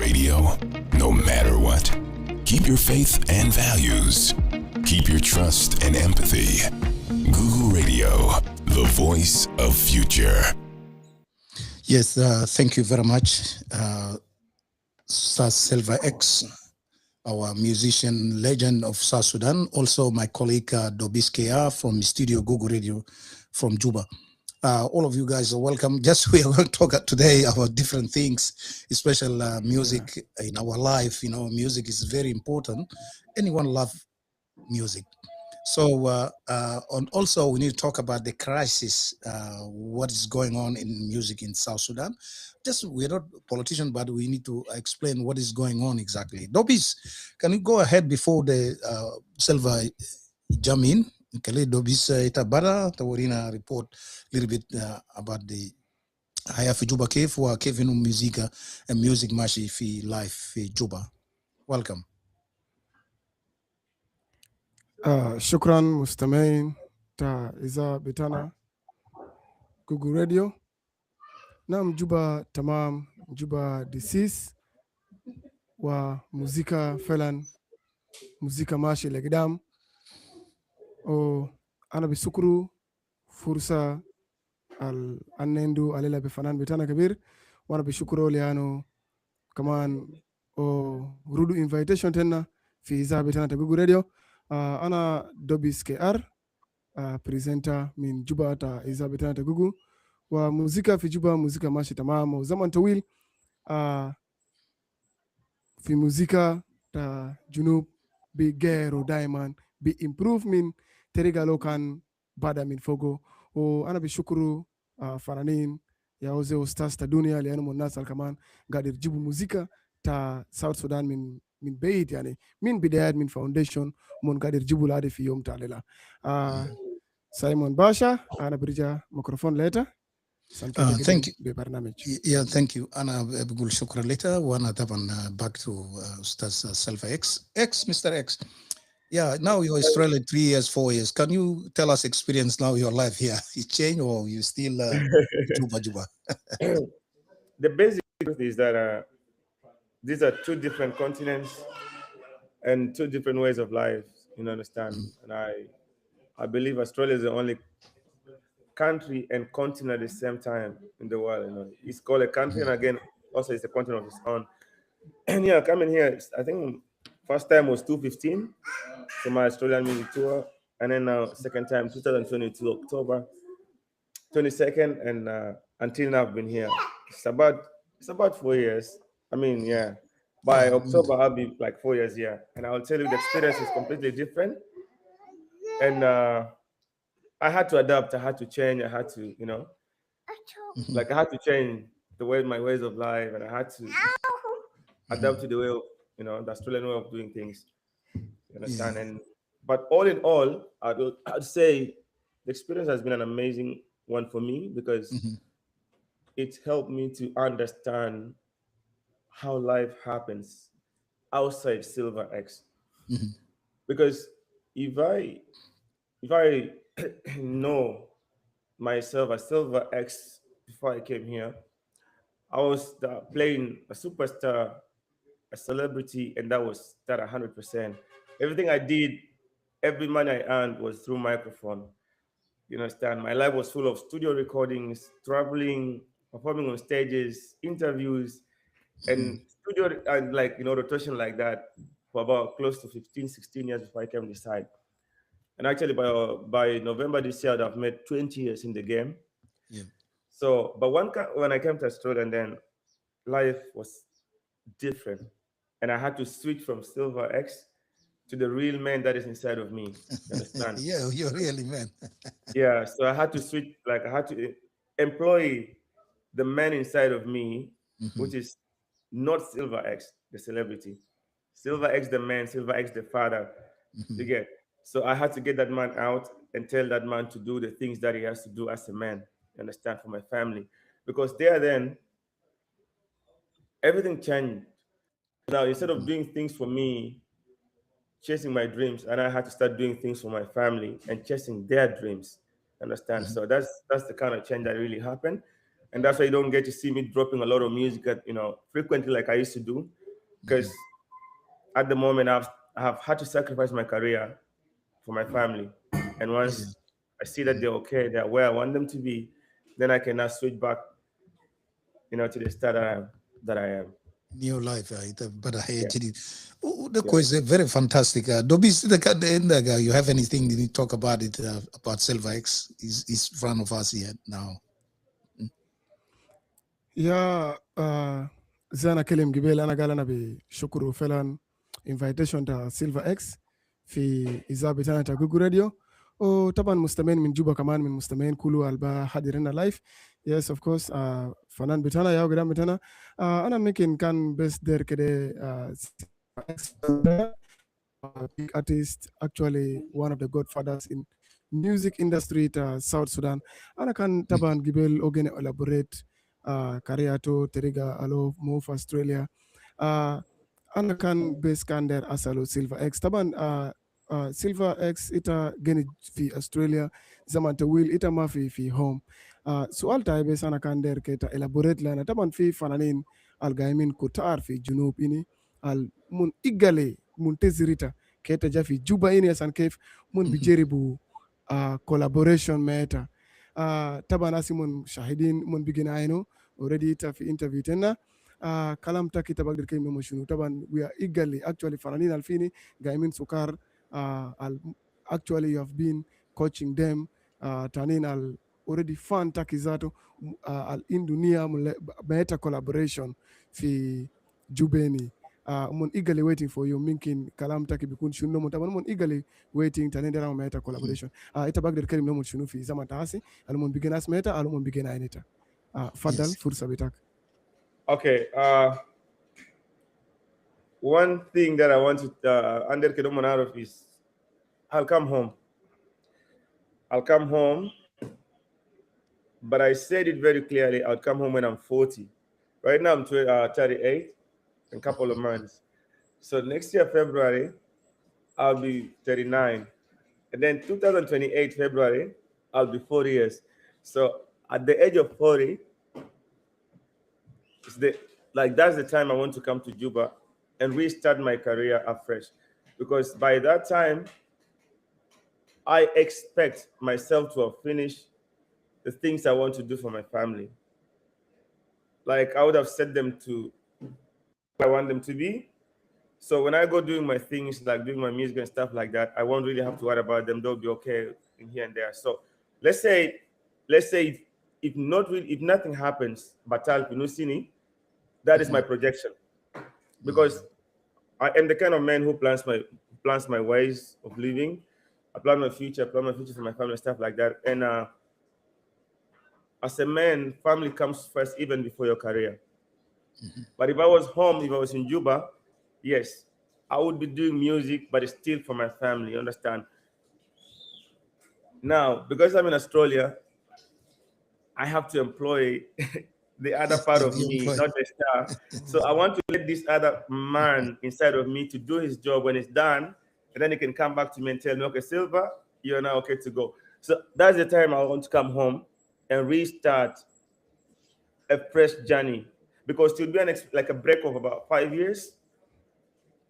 Radio. No matter what, keep your faith and values. Keep your trust and empathy. Google Radio, the voice of future. Yes, thank you very much, Sir Silver X, our musician legend of South Sudan. Also, my colleague Dobis KR from Studio Google Radio from Juba. All of you guys are welcome. Just we are going to talk today about different things, especially music in our life. You know, music is very important. Anyone love music? So, and also we need to talk about the crisis, what is going on in music in South Sudan. Just we're not politicians, but we need to explain what is going on exactly. Dobis, can you go ahead before the Silva jump in? Kale Dobis itabara tawarina report a little bit about the haya fi Juba Cave wa Kevin Musica and music mashi fi live fi Juba. Welcome. شكرا مستمعين تا إذا بتانا جوجل راديو. نعم جوبا تمام جوبا ديسيس وموسيقى فعلا موسيقى ماشي لقدام. أنا بشكر فرصة الأنندو على بفنان بتانا كبير وأنا بشكره لأنه كمان رودو invitation تنا في إذا بتانا تجوجل راديو. أنا دوبيس كيار بريزنتر من جوبا تا إذا بتانا تجوجل وموسيقى في جوبا موسيقى ماشي تمام وزمن طويل في موسيقى تا جنوب بيغيرو دايما بإمبروف من طريقة لو كان بعد من فوقه. وأنا بشكره فنانين يا وزي أستاذ تا دنيا لأنهم الناس كمان قاعد يجيبوا موسيقى تا ساوث السودان من بعيد يعني من بدايات من فاونديشن من قاعد يجيبوا لهذه في يوم تعالى. سايمون باشا أنا برجع ميكروفون ليتا. Thank you. Yeah, thank you. أنا بقول شكرا لك وأنا طبعا back to أستاذ Silva X, Mr. X. Yeah, now you're Australia 3 years, 4 years. Can you tell us experience now your life here? You change or you still Juba? The basic truth is that these are two different continents and two different ways of life. You understand? And I believe Australia is the only country and continent at the same time in the world. You know, it's called a country, and again, also it's a continent of its own. And yeah, coming here, I think first time was 2015 for my Australian music tour, and then now second time 2022 October 22nd, and until now I've been here. It's about 4 years. I mean, yeah. By October I'll be like 4 years here, and I'll tell you the experience is completely different. And I had to adapt. I had to change. I had to, like I had to change my ways of life, and I had to adapt to the way of, the Australian way of doing things. You understand? And but all in all, I'd say the experience has been an amazing one for me because it helped me to understand how life happens outside Silver X. Because if I know myself as Silver X before I came here, I was playing a superstar, a celebrity, and that was that 100%. Everything I did, every money I earned was through microphone. You understand? My life was full of studio recordings, traveling, performing on stages, interviews, and studio and rotation like that for about close to 15, 16 years before I came this side. And actually by November this year, I've made 20 years in the game. Yeah. So, but when I came to Australia, and then life was different. And I had to switch from Silver X to the real man that is inside of me. You understand? Yeah, you're really man. Yeah, so I had to switch, I had to employ the man inside of me, which is not Silver X, the celebrity. Silver X, the man, Silver X, the father. You get? So I had to get that man out and tell that man to do the things that he has to do as a man, you understand, for my family. Because there then, everything changed. Now, instead of doing things for me, chasing my dreams, and I had to start doing things for my family and chasing their dreams. Understand? So that's the kind of change that really happened. and that's why you don't get to see me dropping a lot of music, frequently like I used to do, because at the moment I have had to sacrifice my career for my family, and once I see that they're okay, they're where I want them to be, then I can now switch back, to the star that I am. New life, but I Yeah. the quiz is very fantastic. Dobis, you have anything to talk about it about Silver X? Is in front of us here now. Yeah, Zana Kelim Gibel ana gala nabi shukuru felan invitation ta Silver X fi izabitana ta Google Radio. طبعا مستمعين من جوبا كمان من مستمعين كله البا حاضرين لايف. Yes, of course. فنان بتاعنا يا قدام بتاعنا. أنا ممكن كان بس دير كده big artist, actually one of the godfathers in music industry to South Sudan. أنا كان طبعا قبل أوجن elaborate كارياتو تريجا ألو مو في أستراليا. أنا كان بس كان دير أسألو سيلفا إكس طبعا. سيلفا إكس إتا جني في أستراليا زمان طويل إتا ما في هوم. سؤال تاعي بس أنا كان دير كيتا elaborate لنا طبعا في فنانين القايمين كتار في جنوب إني المن إيجالي منتظريتا كيتا جا في جوبا إني أسان كيف من بيجربوا collaboration ميتا. طبعا أسي من شاهدين من بيجينا عينو already إتا في interview تنا. كلام تاكي تبقدر كي مشونو طبعا we are eagerly actually فنانين الفيني قايمين سكار. Actually you have been coaching them. Tanin already fun takizato al-Indunia meta collaboration fi Jubeni. Mun eagerly waiting for you. Minkin kalam taki bikun shuno mutaban mun eagerly waiting tanin dera meta collaboration. Ita bagder kelim no mun shunu fi zaman taasi. Alumun beginners meta alumun begina inita. Fadal fursa bitak. Okay. One thing that I want to under Kedoman out of is I'll come home. But I said it very clearly. I'll come home when I'm 40. Right now I'm 38 in a couple of months. So next year, February, I'll be 39. And then 2028, February, I'll be 40 years. So at the age of 40, that's the time I want to come to Juba and restart my career afresh. Because by that time, I expect myself to have finished the things I want to do for my family. Like I would have set them to where I want them to be. So when I go doing my things, like doing my music and stuff like that, I won't really have to worry about them. They'll be okay in here and there. So let's say if nothing happens, Batal Pinusini, that is my projection. Because I am the kind of man who plans my ways of living. I plan my future for my family, stuff like that. And as a man, family comes first even before your career. But if I was home, if I was in Juba, yes, I would be doing music, but it's still for my family, you understand? Now, because I'm in Australia, I have to employ the other part of me, not the star. So I want to let this other man inside of me to do his job. When it's done, and then he can come back to me and tell me, okay, Silva, you're now okay to go. So that's the time I want to come home and restart a fresh journey, because it will be like a break of about 5 years,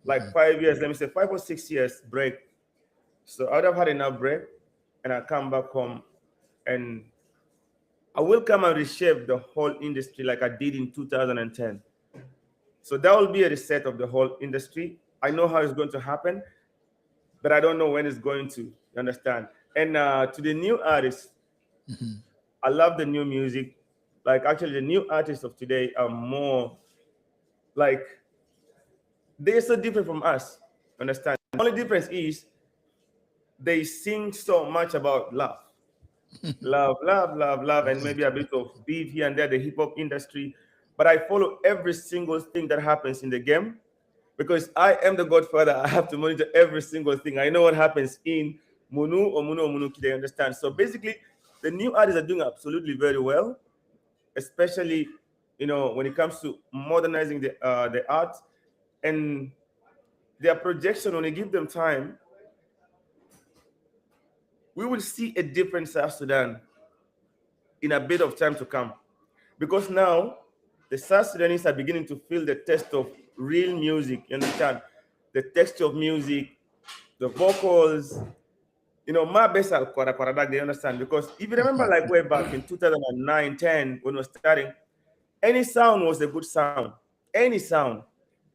like 5 years, let me say 5 or 6 years break. So I would have had enough break, and I come back home, and I will come and reshape the whole industry like I did in 2010. So that will be a reset of the whole industry. I know how it's going to happen, but I don't know when it's going to, you understand? And to the new artists, I love the new music. Like actually the new artists of today are more like, they're so different from us, understand? The only difference is they sing so much about love. Love, and maybe a bit of beat here and there, the hip hop industry. But I follow every single thing that happens in the game, because I am the godfather. I have to monitor every single thing. I know what happens in Munu or Munuki, they understand. So basically, the new artists are doing absolutely very well, especially, when it comes to modernizing the art and their projection. When you give them time, we will see a different South Sudan in a bit of time to come. because now the South Sudanese are beginning to feel the taste of real music. You understand? The texture of music, the vocals. You know, my best al Kwara they understand. Because if you remember, like way back in 2009, 10, when we were starting, any sound was a good sound, any sound.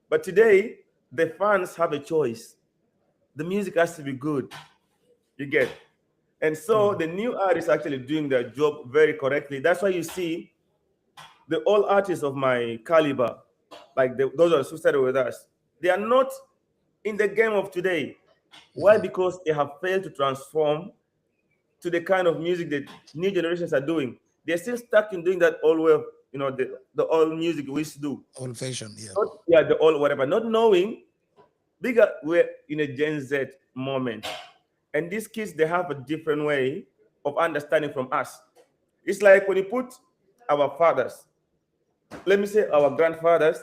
But today, the fans have a choice. The music has to be good. You get. And so the new artists actually doing their job very correctly. That's why you see the old artists of my caliber, like those who started with us, they are not in the game of today. Why? Because they have failed to transform to the kind of music that new generations are doing. They're still stuck in doing that old way of, the old music we used to do. Old fashion, yeah. The old whatever. Not knowing, we're in a Gen Z moment. And these kids, they have a different way of understanding from us. It's like when you put our fathers, let me say our grandfathers,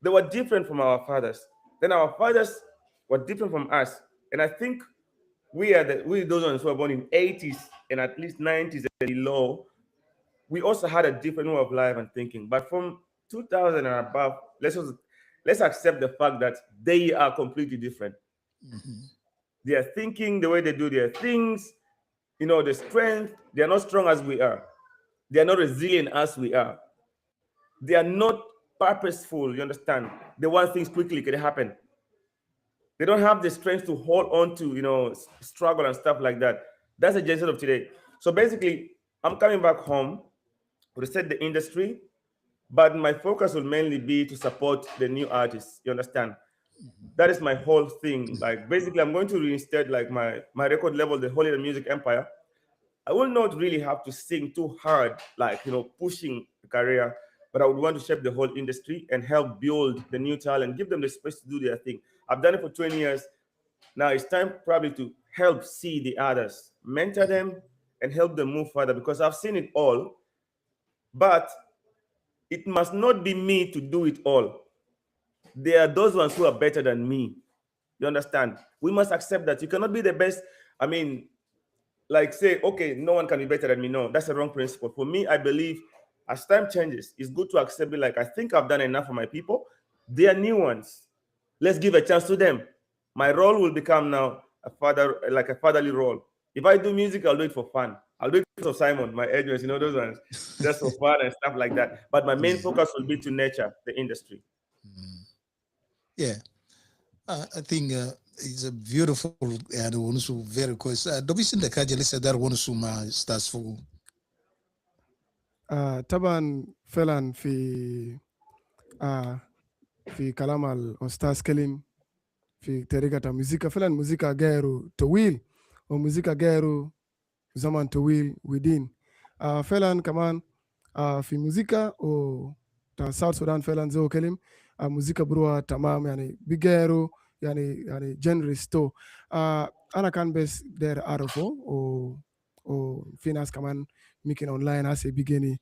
they were different from our fathers. Then our fathers were different from us. And I think we those ones who were born in 80s and at least 90s and below, we also had a different way of life and thinking. But from 2000 and above, let's accept the fact that they are completely different. They are thinking, the way they do their things, the strength, they are not strong as we are. They are not resilient as we are. They are not purposeful, you understand? They want things quickly, can happen. They don't have the strength to hold on to, struggle and stuff like that. That's the generation of today. So basically, I'm coming back home to reset the industry, but my focus will mainly be to support the new artists, you understand? That is my whole thing. Like, basically, I'm going to reinstate like my record label, the Holy Music Empire. I will not really have to sing too hard, like, pushing the career, but I would want to shape the whole industry and help build the new talent, give them the space to do their thing. I've done it for 20 years. Now it's time probably to help see the others, mentor them, and help them move further, because I've seen it all, but it must not be me to do it all. There are those ones who are better than me. You understand? We must accept that. You cannot be the best. I mean, like say, okay, no one can be better than me. No, that's a wrong principle. For me, I believe as time changes, it's good to accept it. Like, I think I've done enough for my people. They are new ones. Let's give a chance to them. My role will become now a fatherly role. If I do music, I'll do it for fun. I'll do it for Simon, my agents, those ones, just for fun and stuff like that. But my main focus will be to nurture the industry. Yeah, I think it's a beautiful and also very close. Dobis in the Kajalisa that one suma starts for. طبعا فعلا في كلام الأستاذ كلم في طريقة الموسيقى فعلا موسيقى غير طويل وموسيقى غير زمن طويل ودين فعلا كمان في موسيقى تا ساوث السودان فعلا زي كلم موسيقى بروها تمام يعني بغيروا يعني جنريس تو أنا كان بس دير أعرفه وفي ناس كمان ممكن أونلاين هسه بيجيني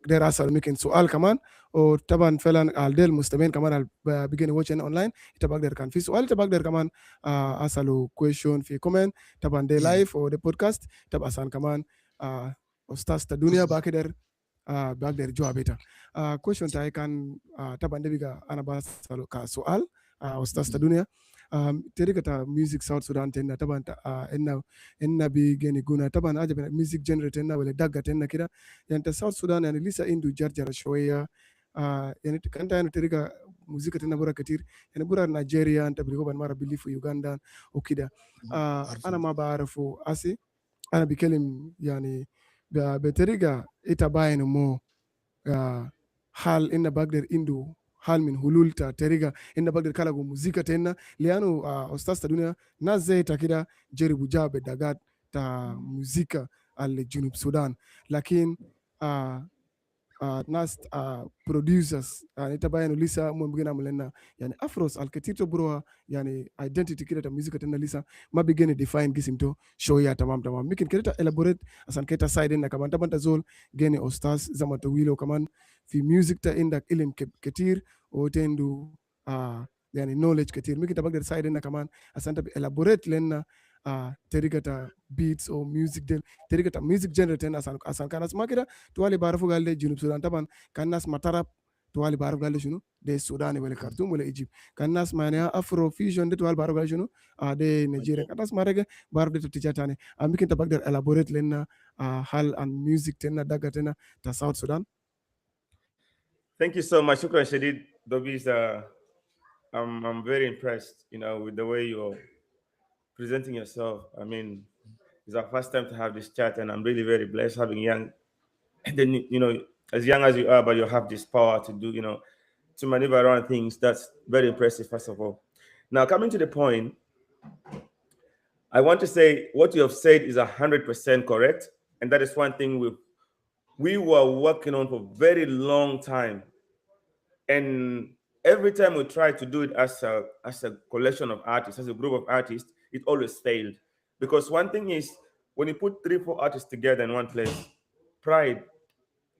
دير أسأل ممكن سؤال كمان وطبعا فعلا الديل المستمعين كمان بيجيني واتشين أونلاين تبقدر كان في سؤال تبقدر كمان أسألوا كويشن في كومنت طبعا دي لايف أو دي بودكاست طبعا أسان كمان أستاذ الدنيا بقدر بقدر جوابته كويشن تاعي كان طبعا ده بيجا أنا بسأله كسؤال أستاذ الدنيا طريقة ميوزك ساوث السودان تنا طبعا إننا بيجيني قونا طبعا عجب ميوزك جنري تنا ولا دقة تنا كده يعني ساوث السودان يعني لسه عنده جرجرة شوية يعني كانت يعني طريقة موسيقى تنا برا كتير يعني برا نيجيريا أنت بيجوا مرة بيلي في يوغندا وكده أنا ما بعرفه أسي أنا بكلم يعني بطريقة إتباين مو حال إن بقدر عنده حال من حلول طريقة إن بقدر كلاغو موسيقى تنا لأنه أستاذ الدنيا ناس زي كده جربوا جاب دقات تا موسيقى الجنوب السودان لكن ناس producers يعني تباين لسه ممكن عملنا يعني أفروس الكثير تبروها يعني identity كده تا موسيقى تنا لسه ما بيجي define جسمته شوية تمام ممكن كده elaborate عشان كده side إنك كمان طبعا تزول جاني أستاذ زمان طويل وكمان في music تا عندك علم كتير وتندو يعني knowledge كتير ممكن تبقدر side إنك كمان عشان تبي elaborate لنا terigata beats or music del terigata music genre ten asan kanas makida tuwali barafu galde junub Sudan taban kanas matarap tuwali barafu galde shunu de Sudan wala Khartoum wala Egypt kanas mania Afro fusion de tuwali barafu galde shunu de Nigeria kanas marege barafu de tijatane amikin tabagder elaborate lena hal and music tena daga tena ta South Sudan. Thank you so much. Shukran Shadid. Dobis, I'm very impressed, with the way you're presenting yourself. I mean, it's our first time to have this chat, and I'm really very blessed having young, and then, as young as you are, but you have this power to do, to maneuver around things. That's very impressive, first of all. Now, coming to the point, I want to say what you have said is 100% correct, and that is one thing we were working on for a very long time. And every time we try to do it as a collection of artists, as a group of artists, it always failed. Because one thing is, when you put 3-4 artists together in one place, pride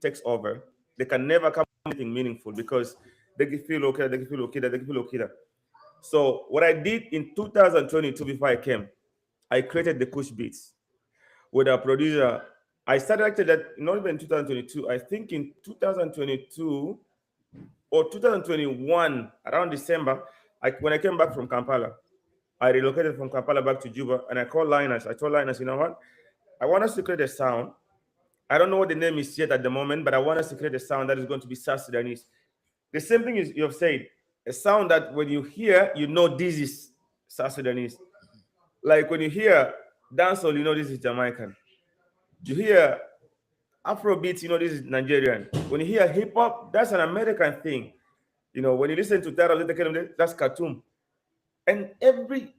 takes over. They can never come up with anything meaningful because they can feel okay, they can feel okay, they can feel okay. So what I did in 2022 before I came, I created the Kush Beats with a producer. I started actually that not even in 2022. I think in 2022 or 2021, around December, when I came back from Kampala, I relocated from Kampala back to Juba, and I called Linus. I told Linus, you know what? I want us to create a sound. I don't know what the name is yet at the moment, but I want us to create a sound that is going to be South Sudanese. The same thing is you have said, a sound that when you hear, you know this is South Sudanese. Like when you hear dancehall, you know this is Jamaican. You hear Afrobeats, you know this is Nigerian. When you hear hip hop, that's an American thing. When you listen to that, that's Khartoum. And every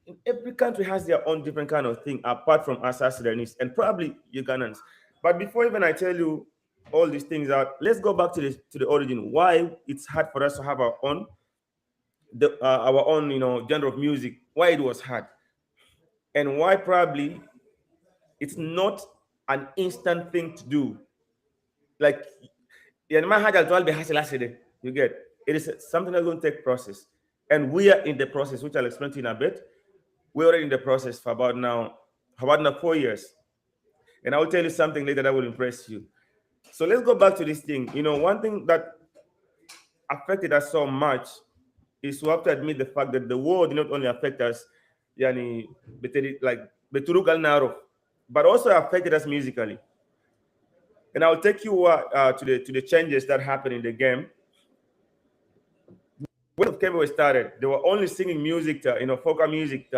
country has their own different kind of thing, apart from us South Sudanese and probably Ugandans. But before even I tell you all these things out, let's go back to the origin. Why it's hard for us to have our own genre of music. Why it was hard, and why probably it's not an instant thing to do. Like, you get it is something that's going to take process, and we are in the process, which I'll explain to you in a bit. We're already in the process for about now 4 years, and I will tell you something later that will impress you. So let's go back to this thing. One thing that affected us so much is to have to admit the fact that the war did not only affect us, but also affected us musically. And I'll take you to the changes that happened in the game. When Kembe started, they were only singing music, folk music,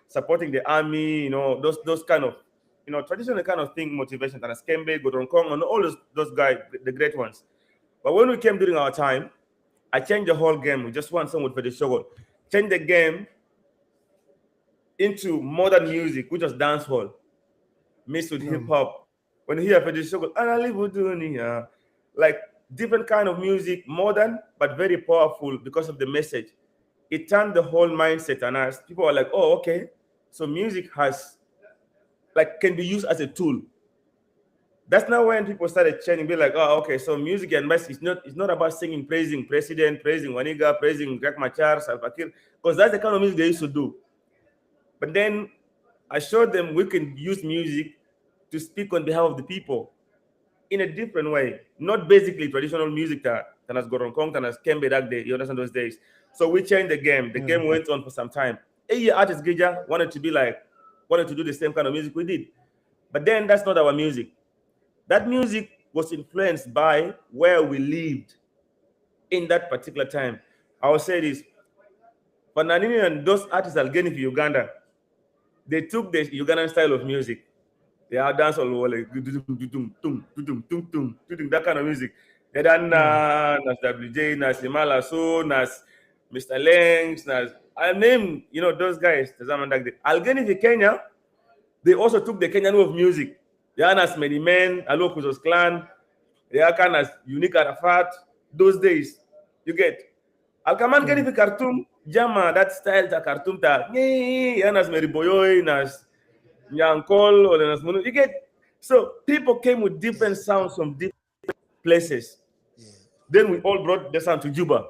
supporting the army, those kind of, traditional kind of thing, motivation, and Kembe, Godron Kong, and all those guys, the great ones. But when we came during our time, I changed the whole game. We just want someone for the show. Change the game into modern music, which was dancehall, mixed with hip hop. When you hear for the show, like different kind of music, modern but very powerful because of the message. It turned the whole mindset, and as people were like, "Oh, okay, so music can be used as a tool." That's not when people started chanting, be like, "Oh, okay, so music and message it's not about singing, praising president, praising Waniga, praising Greg Machar, Salva Kiir, because that's the kind of music they used to do." But then I showed them we can use music to speak on behalf of the people in a different way, not basically traditional music that has Goronkong, that has Kembe that day, you understand those days. So we changed the game. The game went on for some time. A artist Gija wanted to do the same kind of music we did. But then that's not our music. That music was influenced by where we lived in that particular time. I will say this. For Nanini and those artists Algeni for Uganda, they took the Ugandan style of music. They are dance all over like that kind of music. They done Nas WJ, Nas Imala So, Nas Mr. Lengs, Nas I name those guys. Algeni for Kenya, they also took the Kenyan way of music. They are Nas Medimen, Alo Kuzos Clan, they are kind of Unique Arafat. Those days, you get. Alkaman Geni for Khartoum, Jama that style ta Khartoum ta. Nas Meriboyoy, Nas Nyankol or the Nasmunu. You get. So people came with different sounds from different places. Then we all brought the sound to Juba.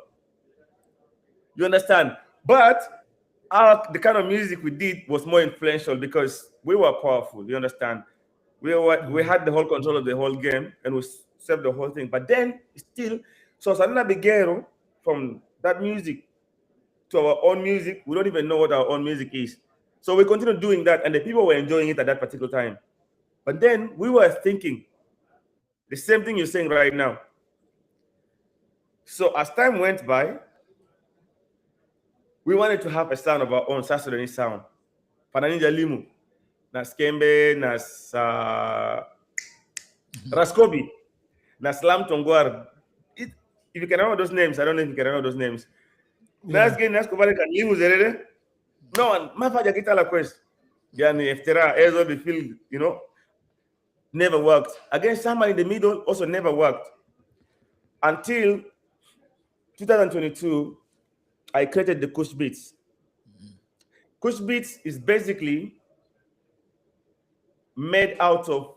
You understand? But the kind of music we did was more influential because we were powerful. You understand? We had the whole control of the whole game and we served the whole thing. But then still, so Sanana Bigero, from that music to our own music, we don't even know what our own music is. So we continue doing that, and the people were enjoying it at that particular time. But then we were thinking the same thing you're saying right now. So as time went by, we wanted to have a sound of our own, South Sudanese sound. Pananinja Limu, Nas Kembe, Nas Raskobi, Nas Lam Tongwar. If you can remember those names, I don't know if you can remember those names. Nas Gen, Nas Kobare kan Limu Zerere. No one, Mafaja Kitala Quest. Yani Eftera, Ezo, the field, never worked. Against someone in the middle also never worked. Until 2022, I created the Kush Beats. Kush Beats is basically made out of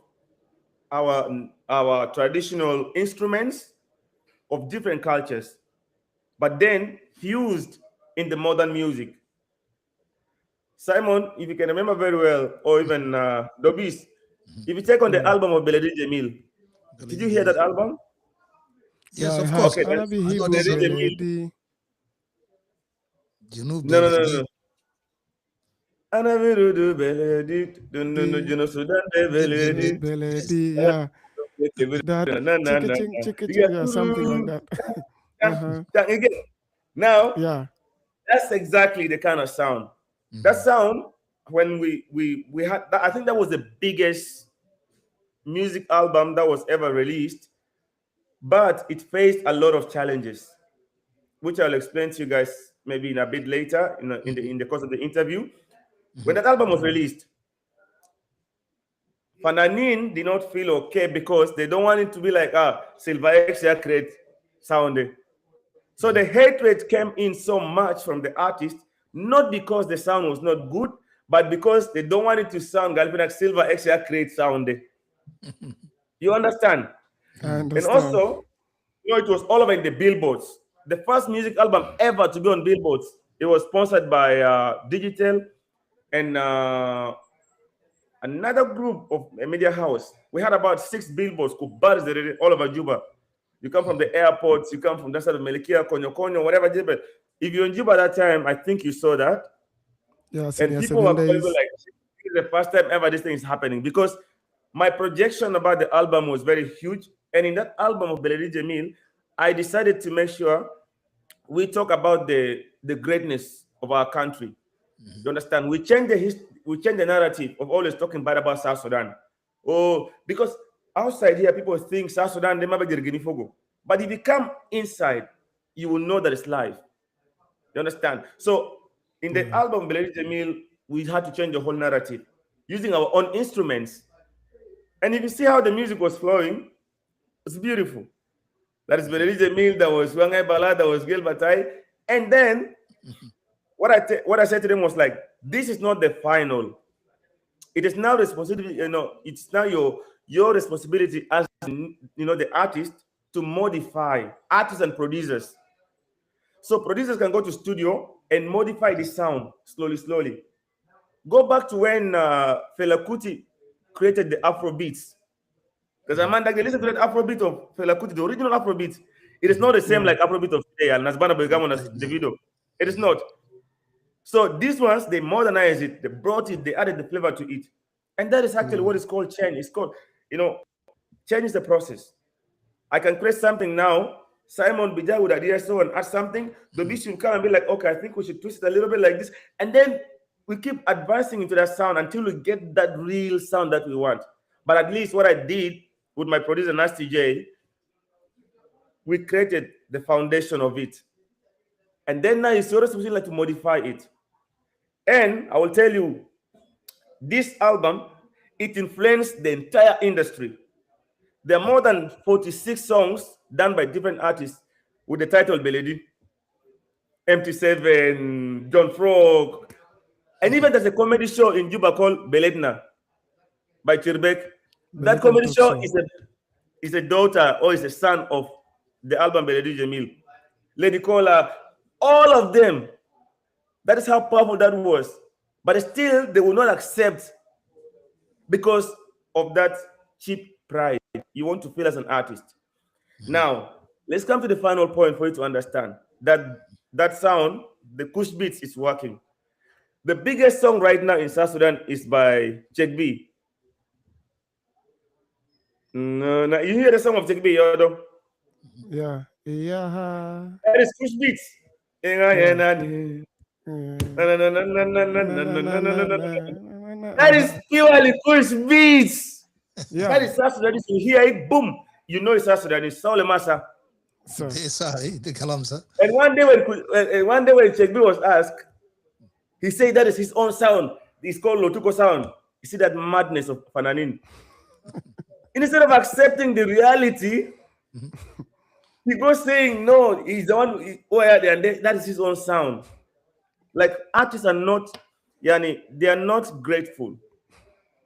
our traditional instruments of different cultures, but then fused in the modern music. Simon, if you can remember very well, or even Dobis, if you take on the album of Beledi Jamil, did you hear that album? Yes, Yeah, of I course. have. Okay, Arabi I know Hebrew this. Beledi. Junub No. Beledi. Anavirudu Beledi, Juno Sudan Beledi. Beledi, yeah. That chicka, yeah, something like that. Again, now Yeah. that's exactly the kind of sound. That sound, when we had that, I think that was the biggest music album that was ever released, but it faced a lot of challenges, which I'll explain to you guys maybe in a bit later in the course of the interview. When that album was released, Fananin did not feel okay because they don't want it to be like Silva X create sound. So the hatred came in so much from the artist, not because the sound was not good, but because they don't want it to sound like Silva X create sound. You understand? I understand. And also, it was all over in the billboards. The first music album ever to be on billboards. It was sponsored by Digital and another group of a media house. We had about 6 billboards all over Juba. You come from the airports, you come from that side of Melikia, Konyo, whatever. If you're in Juba that time, I think you saw that. Yeah, And people were calling like, this is the first time ever this thing is happening, because my projection about the album was very huge. And in that album of Beledi Jamil, I decided to make sure we talk about the greatness of our country. You understand? We changed the narrative of always talking bad about South Sudan. Oh, because outside here, people think South Sudan, they might be Guinea Fogo. But if you come inside, you will know that it's live. You understand? So in the album Beledi Jamil, we had to change the whole narrative using our own instruments. And if you see how the music was flowing, it's beautiful. That is Beledi Jamil, that was Wangai Bala, that was Gil Batai. And then what I said to them was like, this is not the final. It is now responsibility, it's now your responsibility as the artist to modify artists and producers. So producers can go to studio and modify the sound slowly. Go back to when Fela Kuti created the Afro beats. Because Amanda, listen to that Afro beat of Fela Kuti, the original Afro beat. It is not the same like Afro beat of today and Nasbana Begamo as the video. It is not. So these ones, they modernized it, they brought it, they added the flavor to it. And that is actually what is called change. It's called, change is the process. I can create something now. Simon Bija would idea so and add something. The beat should come and be like, okay, I think we should twist it a little bit like this. And then we keep advancing into that sound until we get that real sound that we want. But at least what I did with my producer, Nasty J, we created the foundation of it. And then now it's your responsibility to modify it. And I will tell you, this album, it influenced the entire industry. There are more than 46 songs done by different artists with the title Beledi, MT7, John Frog, and even there's a comedy show in Juba called Beledna by Chirbek. That comedy show is a daughter or is a son of the album Beledi Jamil. Lady Kola, all of them That is how powerful that was. But still, they will not accept because of that cheap pride. You want to feel as an artist. Now, let's come to the final point for you to understand that sound, the Kush Beats, is working. The biggest song right now in South Sudan is by Check B. No, you hear the song of Check B, Yodo? Yeah. That is Kush Beats. That is purely Kush Beats. Yeah. That is South Sudanese. You hear it, boom. You know it's South Sudanese. Saule Massa. So, And one day when Check B was asked, he said that is his own sound. It's called Lotuko sound. You see that madness of Fananin. Instead of accepting the reality, he goes saying, no, he's the one and that is his own sound. Like artists are not, they are not grateful.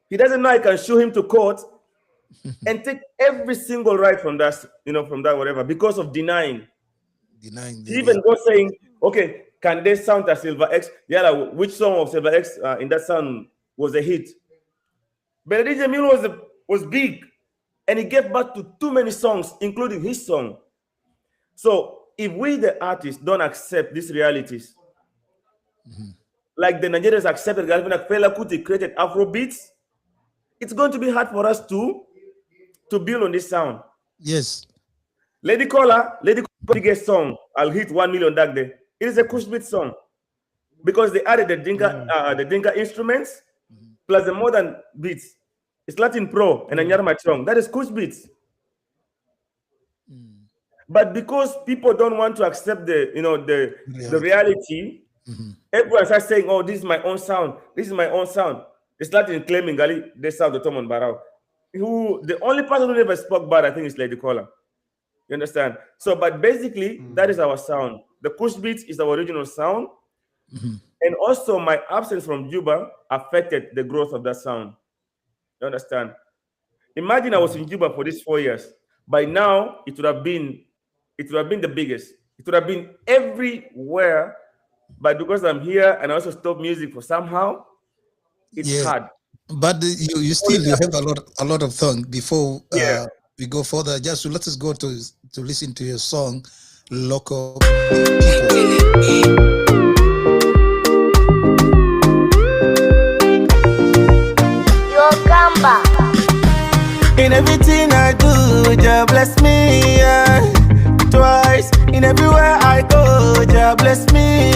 He doesn't know I can show him to court and take every single right from that, from that whatever, because of denying. He even goes saying, okay, can they sound as Silver X? Yeah, which song of Silver X in that sound was a hit? But DJ Mill was big, and he gave birth to too many songs, including his song. So if we, the artists, don't accept these realities, like the Nigerians accepted that Fela Kuti created Afro beats, it's going to be hard for us to build on this sound. Yes. Lady Caller, biggest song, I'll hit 1 million that day. It is a Kush Beat song because they added the Dinka instruments plus the modern beats. It's Latin Pro and Anyarma Chong. That is Kush Beats. But because people don't want to accept the reality, everyone starts saying, "Oh, this is my own sound. This is my own sound." It's Latin claiming Gali they sound the Tomon Barao. The only person who never spoke bad, I think, is Lady Caller. You understand? So, but basically, that is our sound. The Kush Beats is our original sound. And also, my absence from Juba affected the growth of that sound. You understand? Imagine I was in Juba for these 4 years. By now, it would have been the biggest. It would have been everywhere. But because I'm here and I also stop music for somehow, it's hard. But you still have a lot of songs. Before we go further, just let us go to listen to your song, Loco People. In everything I do, Jah bless me, twice. In everywhere I go, Jah bless me,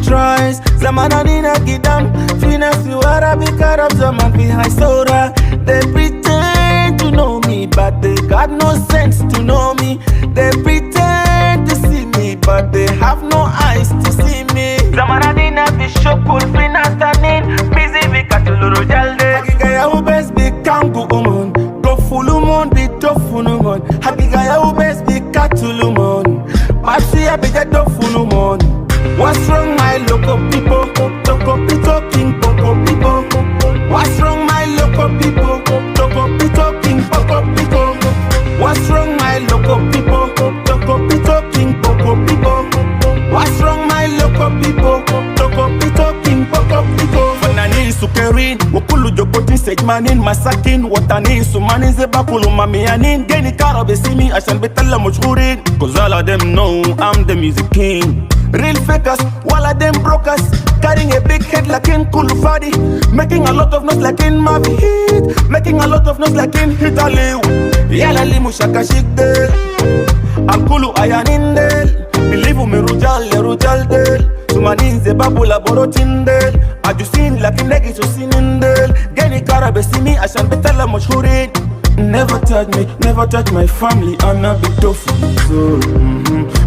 twice. Zamana nina gidam, fina siwara bikara zaman behind soda. They pretend to know me, but they got no sense to know me. They pretend to see me, but they have no eyes to see me. Zamana nina bishopul fina stanin, busy bikatuluru jalde. Hakikaya ubes bikangu umon, dofulumon bi dofunumon. Hakikaya ubes bikatulumon, mapsiya bika dofunumon. What's wrong, my local people? Local talking, local people. What's wrong, my local people? Local talking, local people. What's wrong, my local people? Local talking, local people. What's wrong, my local people? Local talking, local people. Fanani sukerin, wakulu jokotin sejmanin masakin. Watani sumanin zebakulu mamianin. Geni karabe simi ashan betala mujhurin. Cause all of them know I'm the music king. Real fakers, all of them brokers. Carrying a big head like in Kulufadi. Making a lot of noise like in Mavi Hit. Making a lot of noise like in Italy. Yala limu shaka shikdel. Alkulu ayanindel. Believe me rujal del. Sumaninze babula borotindel. Ajusin like in negi susinindel. Geni karabe simi ashan betala mashhurin. Never touch my family, I'm not big tofu. So,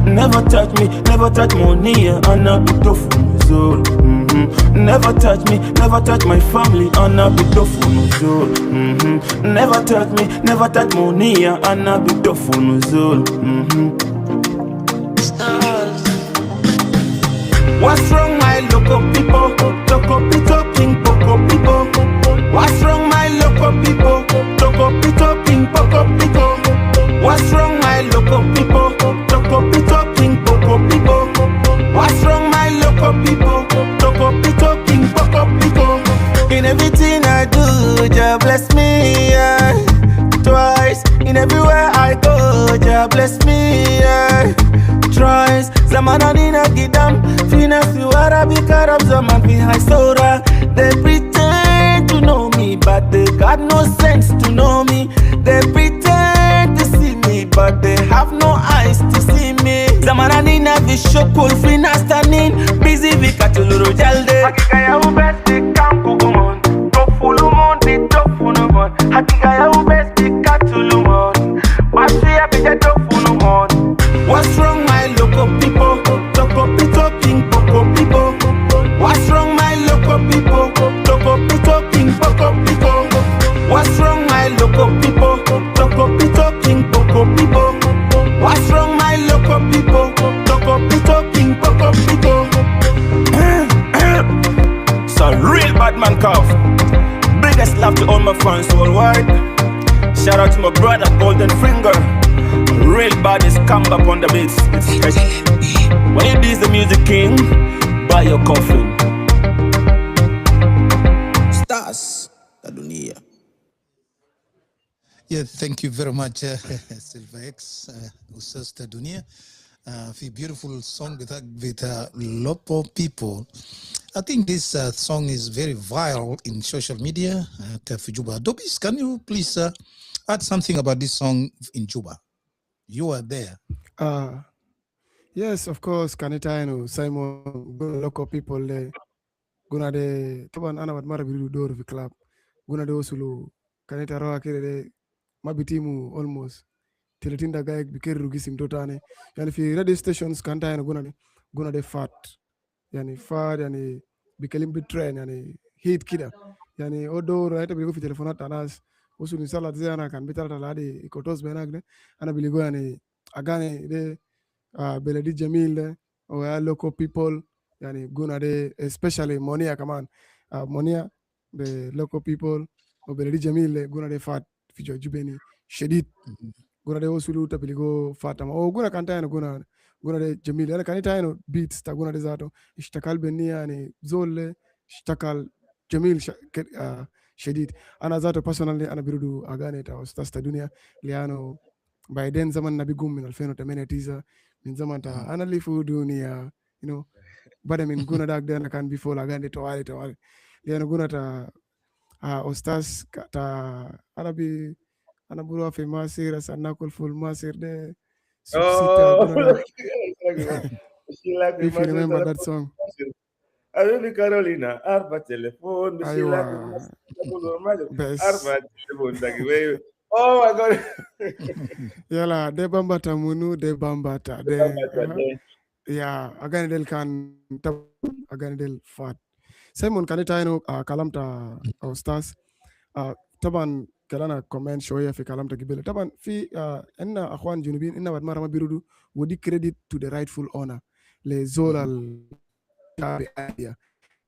never touch me, never touch money, I'm not big tofu. So, never touch my family, I'm not big tofu. So, never touch me, never touch money, I'm not big tofu. So, what's wrong, my local people? Local talking, local people. What's wrong, my local people? Local talking, local people. What's wrong, my local people? Local talking, local people. What's wrong, my local people? Zamana nina gidam, fina siwara bikarab zaman fi high sora. They pretend to know me, but they got no sense to know me. They pretend to see me, but they have no eyes to see me. Zamana nina vi shokul fina stanin, busy vi katuluru jalde. Hakika ya ubesti kampugumon, tofulumon di tofulumon. Hakika ya ubesti katulumon, wasi ya bija tofulumon. What's wrong, my local people? Local talking, local people. What's wrong, my local people? Local talking, local people. What's wrong, my local people? Local talking, local people. What's wrong, my local people? Local talking, local people. It's a real bad man cough. Biggest love to all my fans worldwide. Shout out to my brother Golden Finger. Real bodies come up on the beats. When it is the music king, buy your coffin. Stars, the dunia. Yeah, thank you very much, Silva X, Ustaz Dunia. For a beautiful song with a lot of people. I think this song is very viral in social media at Juba. Dobis, can you please add something about this song in Juba? You are there. Yes, of course. Kanita, Simon, local people there. Guna de taban ana wat mara biru door fi club. Guna de osulu kanita rawa kere de mabitimu almost. Tiletinda gaek bikeri rugisim totane. Yani fi radio stations kanta guna de fat. Yani fat yani bikelim bitrain yani hit kida. Yani odo raita bigo fi telefonat anas. Osulu salat zana kan bitara taladi ikotos benagne. Ana biligo yani agane de Beledi Jamil or local people, yani guna de especially Monia kaman. Monia, the local people, or Beledi Jamil guna de fat fijo jubeni shedid. Guna de osulu tapiligo fatama. O guna kanta guna de Jamil. Yana kanita beats ta guna de zato. Ishtakal benia ni zole ishtakal Jamil shedid. Ana zato personally ana birudu agane ta Ustaz Dunia liano by then zaman nabi gum min alfeno tamene teaser min zaman ta ana lifu dunia bada min guna dag dana kan before la gande tawali liano guna ta Ustaz ta ana buru fe masir sanna kul full masir de if you remember that song. Abibi Carolina, arba telephone, oh my God. Yala, de bambata munu, de bambata. Yeah, aganidel kan aganidel fat. Simon kanita kalamta Ustaz. Taban kalana comment shoya fi kalamta gibele. Taban fi enna akhwan junubin enna wad mara mabirudu wodi credit to the rightful owner. Le zolal idea.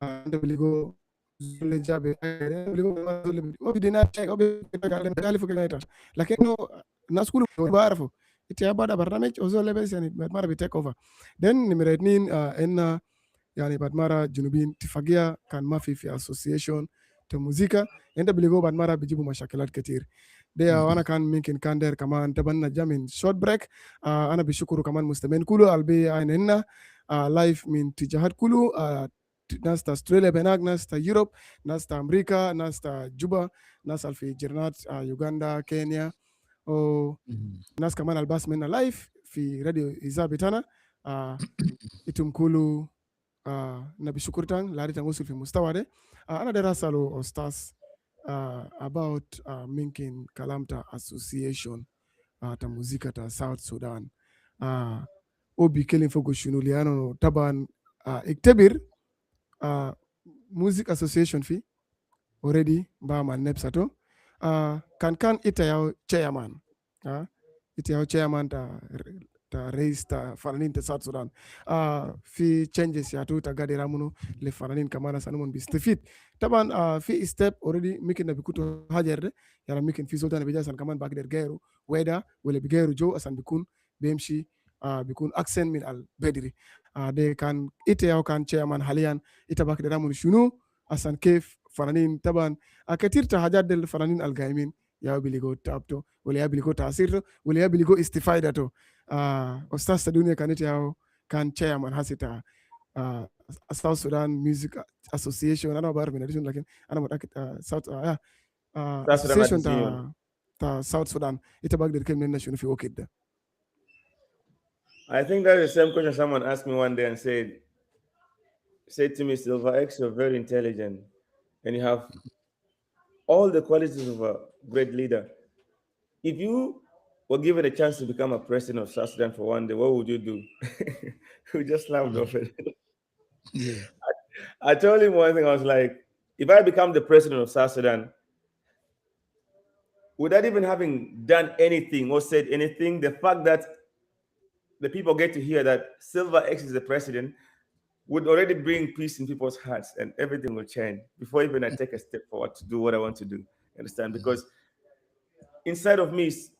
And biligo zole jabe biligo obi dina check obi gali fukineta lakini no naskulu baarfo iti abada barnamij ozole bes yani badmara bi take over then nimeretnin enna yani badmara junubin tifagia kan mafi fi association te muzika enda biligo badmara bijibu mashakilat ketir de wana kan minkin kan der kaman tabanna jamin short break ana bishukuru kaman mustamin kulu albi enna live min tijahat kulu nas ta Australia benag, nas ta Europe, nas ta Amerika, nas ta Juba, nas alfi Jirnat, Uganda, Kenya, nas kaman albas mena live fi radio Izabitana, itum kulu nabi shukurtang, lari tangusul fi mustawade. Ana dera salo Ustaz about Minkin Kalamta Association ta muzika ta South Sudan. Obi kelin fogo shunuliano taban iktebir Music Association fee already Bama Nepsato kan ita yao chairman ita yao chairman ta raise ta fananin ta South Sudan fi changes ya tu ta gade ramuno le fananin kamana sanumon bistifit taban fi step already mikin na bikuto hajerde yara mikin fi sultan bija san kaman bagder gairu weda wala bigairu jo asan bikun bemshi bikun accent min al bedri de kan ite yao kan chairman halian ita bak deramun shunu asan kef fananin taban akatir ta hajat del fananin al gaimin ya biligo tapto wala ya biligo tasirto wala ya biligo istifada to Ustaz Dunia kan ite yao kan chairman hasita South Sudan Music Association ana bar min addition lakin ana mutakid South Sudan association Artists Union. ta South Sudan ita bagdir kem nenna shunu fi wakid da. I think that's the same question someone asked me one day and said to me, Silver X, you're very intelligent and you have all the qualities of a great leader. If you were given a chance to become a president of South Sudan for one day, what would you do? We just laughed off it. Yeah. I told him one thing. I was like, if I become the president of South Sudan, without even having done anything or said anything, the fact that the people get to hear that Silver X is the president would already bring peace in people's hearts, and everything will change before even I take a step forward to do what I want to do. Understand? Because inside of me is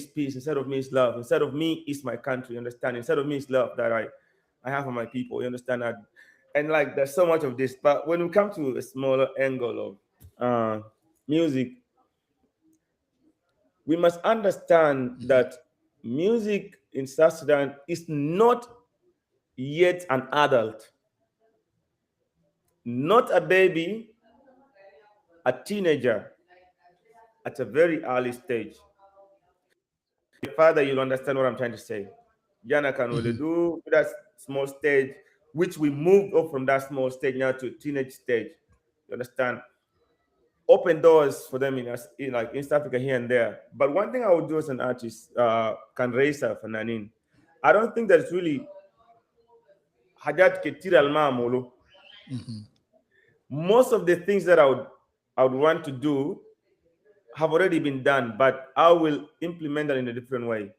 peace, inside of me is love, inside of me is my country. Understand? Inside of me is love that I have for my people. You understand that? And like there's so much of this, but when we come to a smaller angle of music, we must understand that music in South Sudan is not yet an adult, not a baby, a teenager at a very early stage. Father, you'll understand what I'm trying to say. Jana can only do that small stage, which we moved up from that small stage now to teenage stage. You understand? Open doors for them in like East Africa here and there. But one thing I would do as an artist, can raise a fananin. I don't think that it's really hajat ketira alma molo. Most of the things that I would want to do have already been done, but I will implement that in a different way.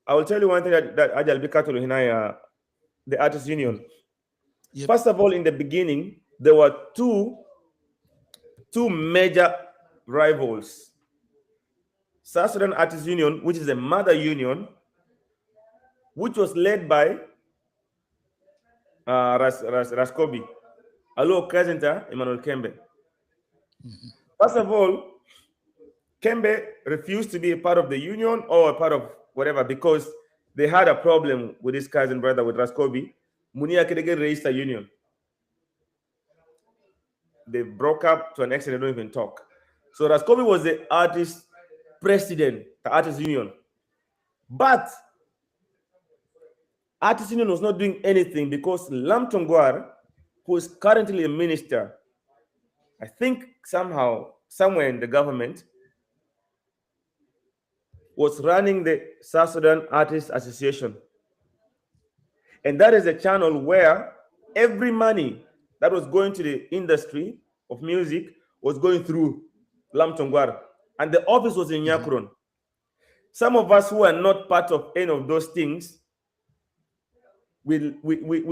I will tell you one thing that Ajal Bikatul Hinaya, the Artists Union. Yep. First of all, in the beginning, there were two major rivals. South Sudan Artists Union, which is a mother union, which was led by Raskobi, Alo Kazenta, Emmanuel Kembe. First of all, Kembe refused to be a part of the union or a part of whatever because they had a problem with his cousin brother, with Raskobi. Munia Kedege raised a union. They broke up to an extent they don't even talk. So Raskobi was the artist president, the Artists Union. But Artists Union was not doing anything because Lam Tongwar, who is currently a minister, I think somewhere in the government, was running the South Sudan Artists Association. And that is a channel where every money that was going to the industry of music was going through Lam Tongwar. And the office was in Nyakuron. Some of us who are not part of any of those things, we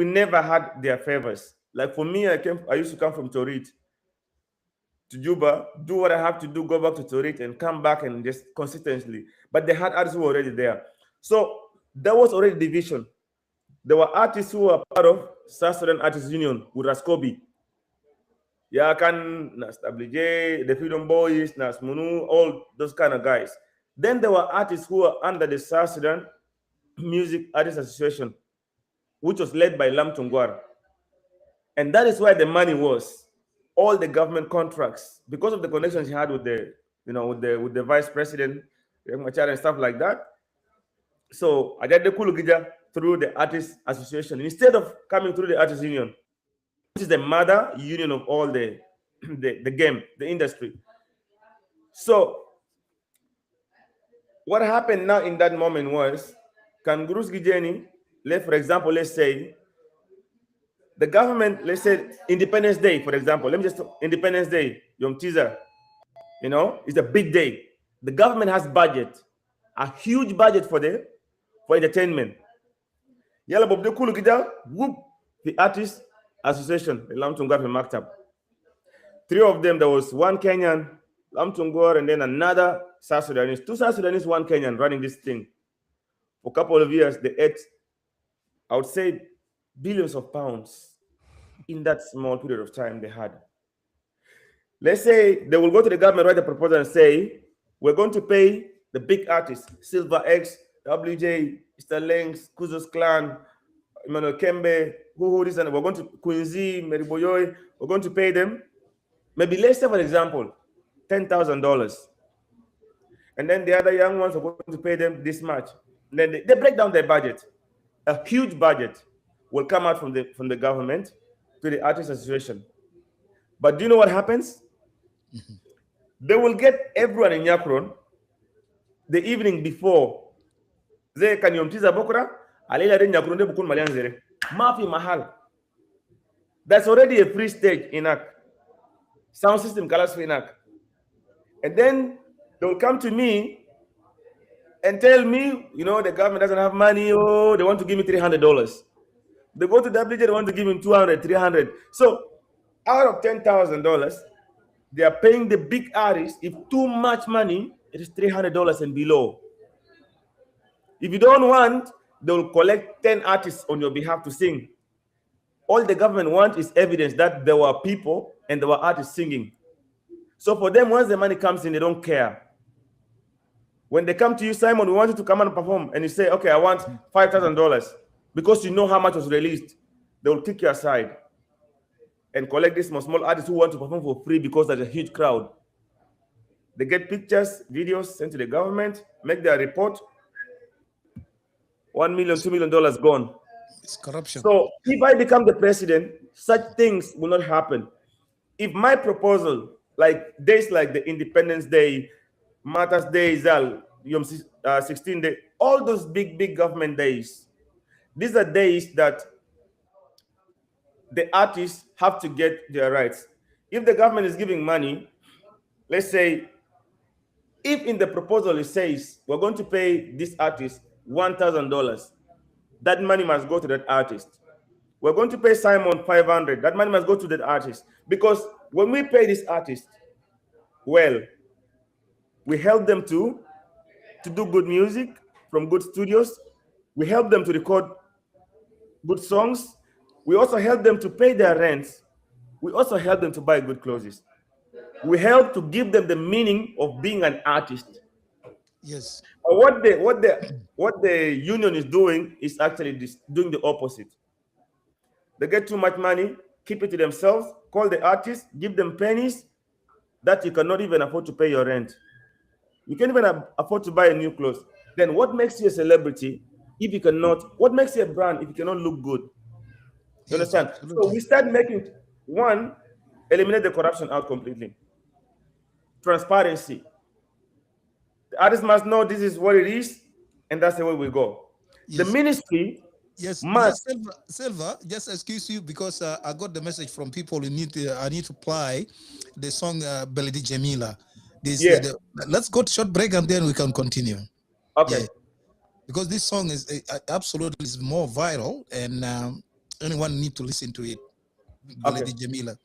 never had their favors. Like for me, I used to come from Torit to Juba, do what I have to do, go back to Torit and come back and just consistently. But they had artists who were already there. So there was already division. There were artists who were part of South Sudan Artists Union with Raskobi. Yakan, Nas WJ, the Freedom Boys, Nas Munu, all those kind of guys. Then there were artists who were under the South Sudan Music Artists Association, which was led by Lam Tongwar. And that is where the money was. All the government contracts, because of the connections he had with the vice president, and stuff like that. So I did the Kulugija through the Artists Association instead of coming through the Artists Union, which is the mother union of all the game, the industry. So what happened now in that moment was, Kangurus Gijeni, for example, let's say the government, let's say Independence Day, for example. Independence Day, Yom Teaser, it's a big day. The government has budget, a huge budget for entertainment. Yalla Bob de Kulu Gida, whoop, the Artists Association, the Lam Tongwar Maktab. Three of them, there was one Kenyan, Lam Tongwar, and then another South Sudanese. Two South Sudanese, one Kenyan running this thing. For a couple of years, they ate, I would say, billions of pounds in that small period of time they had. Let's say they will go to the government, write a proposal and say, we're going to pay the big artists, Silver X, WJ, Mr. Lenks, Kuzos Clan, Emmanuel Kembe, who this, and we're going to Quincy, Mary Boyoy, we're going to pay them. Maybe let's say, for example, $10,000. And then the other young ones are going to pay them this much. And then they break down their budget. A huge budget will come out from the government to the artist association. But do you know what happens? Mm-hmm. They will get everyone in Yakron the evening before. They can yomtiza bokra, alela den Yakron de bukun malianzere. Mafi mahal. That's already a free stage in Ak. Sound system colors for Inak. And then they will come to me and tell me, you know, the government doesn't have money. Oh, they want to give me $300. They go to WJ, they want to give him $200, $300. So out of $10,000, they are paying the big artists. If too much money, it is $300 and below. If you don't want, they will collect 10 artists on your behalf to sing. All the government wants is evidence that there were people and there were artists singing. So for them, once the money comes in, they don't care. When they come to you, Simon, we want you to come and perform, and you say, okay, I want $5,000, because you know how much was released, they will kick you aside and collect these small artists who want to perform for free because there's a huge crowd. They get pictures, videos sent to the government, make their report. $1 million, $2 million gone. It's corruption. So if I become the president, such things will not happen. If my proposal, like days like the Independence Day, Martyrs Day, Yom 16 Day, all those big government days, these are days that the artists have to get their rights. If the government is giving money, let's say, if in the proposal it says we're going to pay this artist $1,000, that money must go to that artist. We're going to pay Simon $500, that money must go to that artist. Because when we pay this artist, well, we help them to do good music from good studios. We help them to record good songs. We also help them to pay their rents. We also help them to buy good clothes. We help to give them the meaning of being an artist. Yes. What the union is doing is actually doing the opposite. They get too much money, keep it to themselves, call the artists, give them pennies that you cannot even afford to pay your rent. You can't even afford to buy a new clothes. Then what makes you a celebrity if you cannot? What makes you a brand if you cannot look good? You understand? Absolutely. So we start making, one, eliminate the corruption out completely. Transparency. The artist must know this is what it is, and that's the way we go. Yes. The ministry must. Yes, Silva, just excuse you because I got the message from people. I need to play the song Beledi Jamila. Let's go to short break and then we can continue. Okay. Yeah. Because this song is absolutely is more viral and anyone need to listen to it. Okay. Beledi Jamila.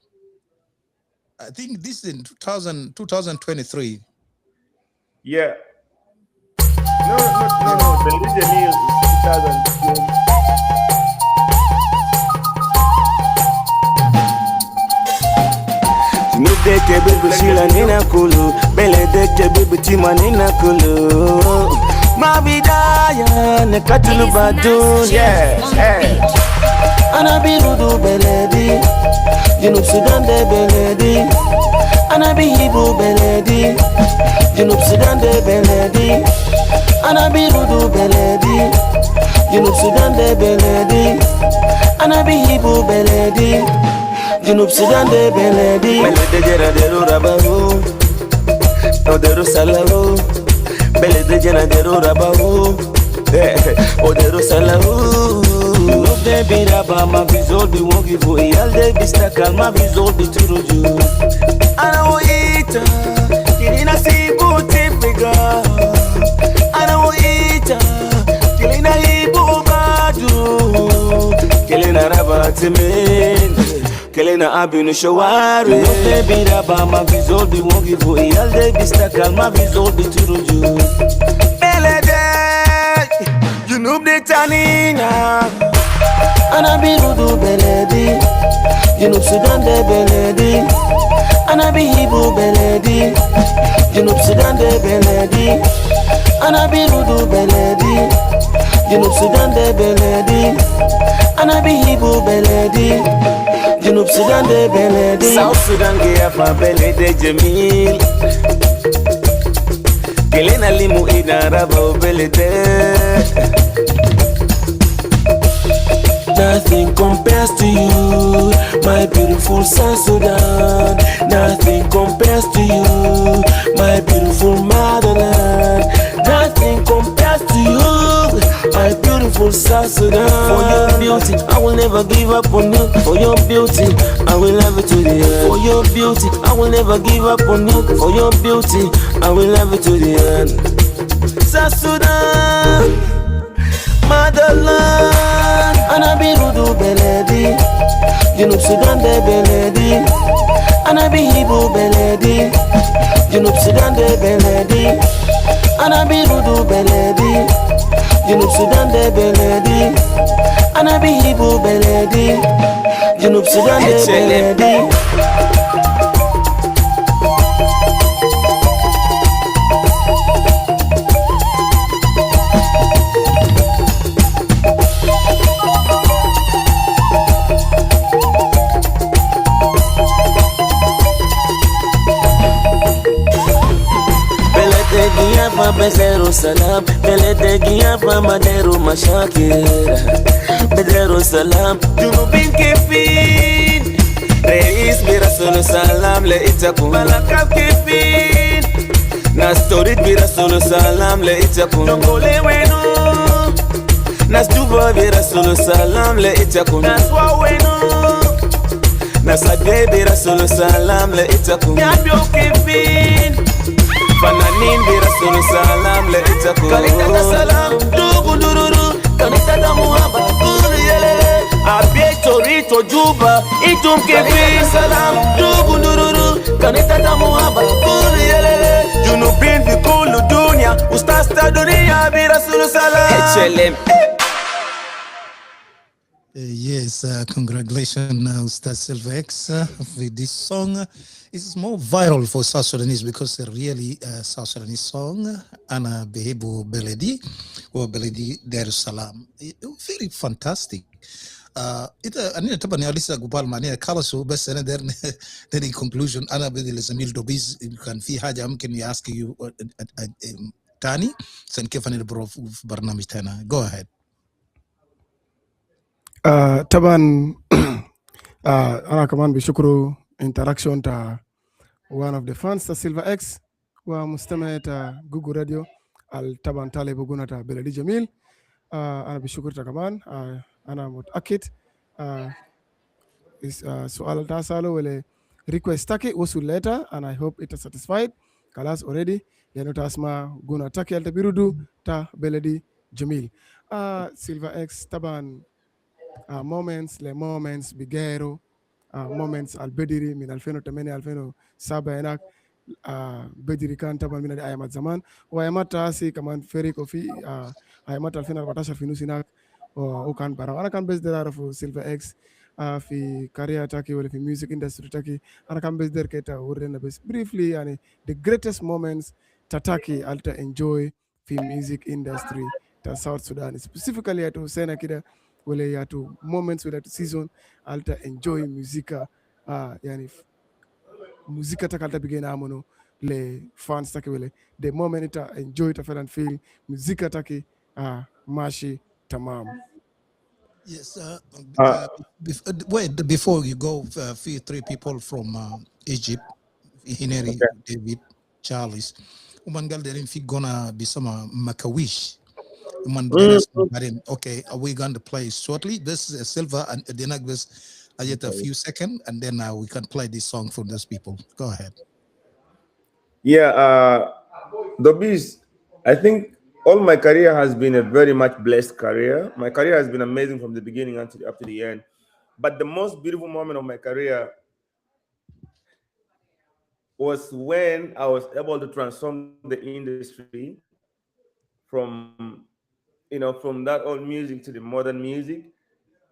I think this is in 2023. Yeah. No. Beledi Jamila is 2020. Nideke bibi shila nina kulu, beledeke bibi tima nina kulu. Mabidaya nekatulu badun, yeah. Anabirudu beledi, Junub Sudan de beledi. Anabihibu beledi, Junub Sudan de beledi. Anabirudu beledi, Junub Sudan de beledi. Anabihibu beledi. Junub Sudan de beledi. Belede jena deru rabaru, no deru salaru. Belede jena deru rabaru, o deru salaru. Love de biraba ma vizol bi wongi vo iyal de bistakal ma vizol bi turuju. Ana wo ita, kilina sibu tifiga. Ana wo ita, kilina hibu badu. Kilina rabatime. Kelena abinu shawari. Love biraba ma vizol bi wongi vo iyal de bistakal ma vizol bi turuju. Belede, Junub de tanina. Ana bi rudu beledi, Junub Sudan de beledi. Ana bi hibu beledi, Junub Sudan de beledi. Ana bi rudu beledi, Junub Sudan de beledi. Ana bi hibu beledi, Junub Sudan de beledi. South Sudan ge afa belede Jamil. Kelena limu ina raba belede. Nothing compares to you, my beautiful South Sudan. Nothing compares to you, my beautiful motherland. Nothing compares to you, my beautiful South Sudan. For your beauty, I will never give up on you. For your beauty, I will love it to the end. For your beauty, I will never give up on you. For your beauty, I will love it to the end. South Sudan, motherland. Ana bi rudu beledi, Junub Sudan de beledi. Ana bi hibu beledi, Junub Sudan de beledi. Ana bi rudu beledi, Junub Sudan de beledi. Ana bi hibu beledi, Junub Sudan de beledi. Bedero salam, beledegia pa madero mashakira. Bedero salam, junubin kefin. Reis birasul salam le itakum. Malakab kefin. Nas torit birasul salam le itakum. Nongole wenu. Nas duba birasul salam le itakum. Nas wawenu. Nas agbe birasul salam le itakum. Nyabyo kefin. Fananin bi rasul salam le itaku. Kanita salam dugu dururu, kanita muhaba kuru yelele. Abie torito juba itum kefi salam dugu dururu, kanita muhaba kuru yelele. Junubin fi kulu dunya, ustasta dunia bi rasul salam. HLM. Yes, congratulations, Ustaz Silva X, with this song. It's more viral for South Sudanese because it's really a South Sudanese song. Ana Behebu Beledi or Beledi Dar es Salaam. Very fantastic. أنا طبعا يا لسه قبال معناها خلصوا بس أنا در conclusion أنا بدي لزميل دوبيز كان في حاجة ممكن ياسك يو تاني سن كيف أنا بروف في برنامج تانا. Go ahead. طبعا أنا كمان بشكروا interaction تا one of the fans تا سيلفا اكس ومستمع تا جوجل راديو طبعا طالب بقولنا تا بلدي جميل. أنا بشكر تا كمان. أنا متأكد سؤال تا سأله ولا request تاكي وصل later and I hope it is satisfied. خلاص already يعني تاسمع قلنا تاكي ألتا بيرودو تا بلدي جميل. سيلفا اكس طبعا moments bigero moments albediri min 2008 2007 هناك بدري كان طبعا من ايامات زمان وايامات تاسي كمان فريق وفي ايامات 2014 في نص هناك وكان برا. انا كان بس داير اعرف سيلفا اكس في كارير تاكي ولا في ميوزك اندستري تاكي. انا كان بس داير كده ورينا بس briefly يعني the greatest moments تاكي التا enjoy في music industry تا South Sudan specifically at Hussein كده ولا ياتو moments ولا season alta enjoy muzika yani muzika takalta bigena amono le fans take wele the moment ita enjoy ta feel and feel muzika take mashi tamam. Yes. Wait, before you go, few three people from Egypt, Hineri, David, Charles. Umangal derin fi gonna be some Makawish. Okay, we're going to play shortly. This is Silva and Dinagvis. I get a few seconds, and then we can play this song from those people. Go ahead. Yeah, the Beast, I think all my career has been a very much blessed career. My career has been amazing from the beginning until up to the end. But the most beautiful moment of my career was when I was able to transform the industry from, from that old music to the modern music.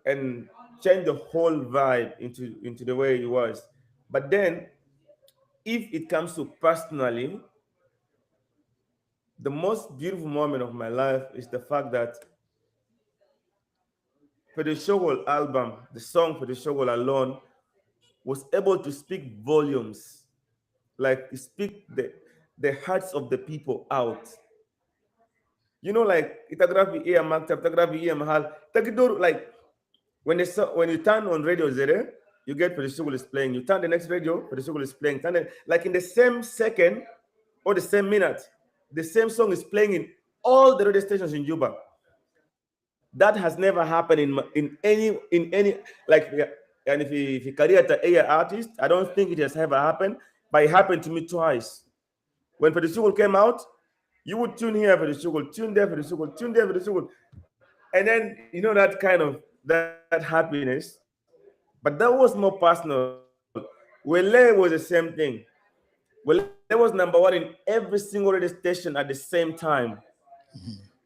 and change the whole vibe into the way it was. But then, if it comes to personally, the most beautiful moment of my life is the fact that for the Shogol album, the song for the Shogol alone was able to speak volumes, like speak the hearts of the people out. You know, like itagrafi iya maktab, itagrafi iya mahal. Tagidor, like when you turn on radio Zere, you get for the Shogol is playing. You turn the next radio, for the Shogol is playing. Like in the same second or the same minute, the same song is playing in all the radio stations in Juba. That has never happened in any like, and if you career to a artist, I don't think it has ever happened, but it happened to me twice. When Fedi Shugul came out, you would tune here for the Shugul, tune there for the Shugul, tune there for the Shugul, and then you know that kind of that happiness. But that was more personal. Wele was the same thing. Wele was number one in every single radio station at the same time.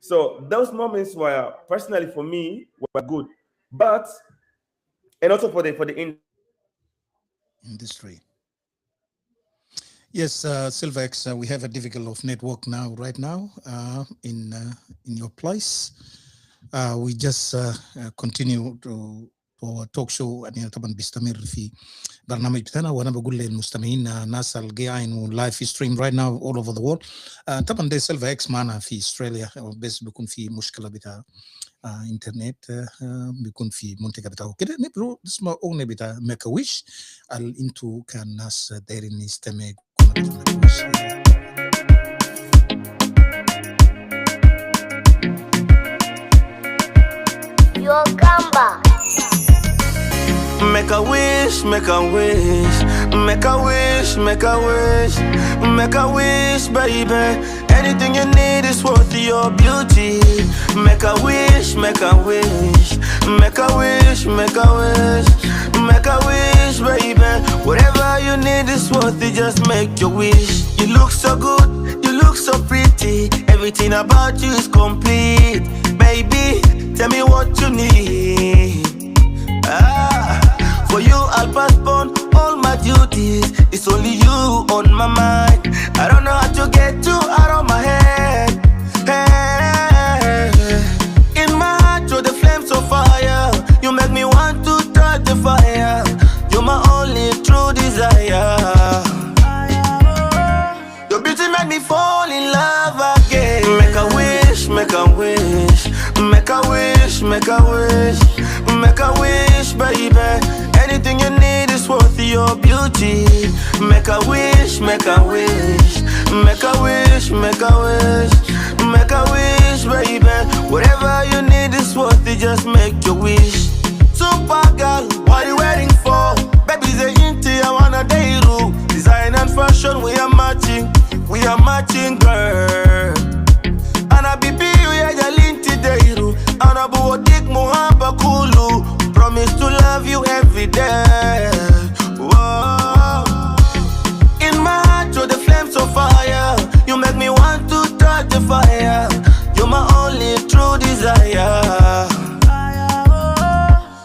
So those moments were personally for me were good, but and also for the industry. Yes, Silver X, we have a difficult of network now, right now, in your place. We just continue to توك شو يعني طبعا بيستمر في برنامج بتاعنا وانا بقول للمستمعين الناس القاعدين لايف ستريم right now all over the world. طبعا ده سيلفا اكس معنا في استراليا بس بيكون في مشكله بتاع انترنت بيكون في منطقه بتاعه كده. نبرو نسمع اغنيه بتاع مكاويش انتو كان ناس دايرين يستمعوا مكاويش. Your gamba. Make a wish, make a wish, make a wish, make a wish, make a wish, baby. Anything you need is worth your beauty. Make a wish, make a wish, make a wish, make a wish, make a wish, baby. Whatever you need is worth it, just make your wish. You look so good, you look so pretty. Everything about you is complete. Baby, tell me what you need. For you I'll postpone all my duties. It's only you on my mind. I don't know how to get you out of my head. Hey. In my heart you're the flames of fire. You make me want to touch the fire. You're my only true desire. Your beauty made me fall in love again. Make a wish, make a wish, make a wish, make a wish, make a wish, baby. Anything you need is worth your beauty. Make a wish, make a wish, make a wish, make a wish, make a wish, baby. Whatever you need is worth it, just make your wish. Super girl, what are you waiting for? Baby's a inti, I wanna date you. Design and fashion, we are matching, girl. And I be we are your linti deiru. And I bo dik muhaba kulu. Promise to love you every day. Whoa. In my heart, you're the flames of fire. You make me want to touch the fire. You're my only true desire.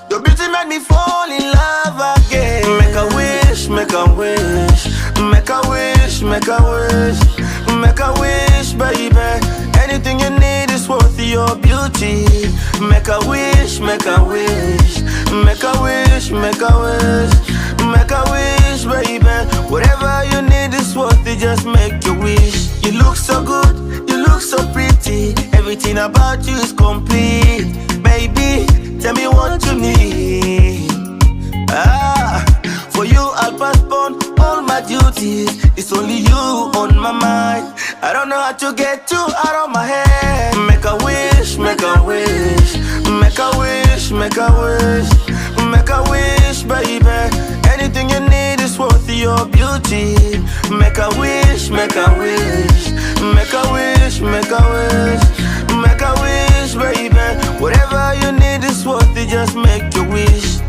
Your beauty made me fall in love again. Make a wish, make a wish, make a wish, make a wish, make a wish, baby. Anything you need is worth your beauty. Make a wish, make a wish, make a wish, make a wish, make a wish, baby. Whatever you need is worth it, just make your wish. You look so good, you look so pretty. Everything about you is complete. Baby, tell me what you need. For you I'll postpone all my duties. It's only you on my mind. I don't know how to get you out of my head. Make a wish, make a wish, make a wish, make a wish, make a wish, baby. Anything you need is worth your beauty. Make a wish, make a wish, make a wish, make a wish, make a wish, baby. Whatever you need is worth it, just make your wish.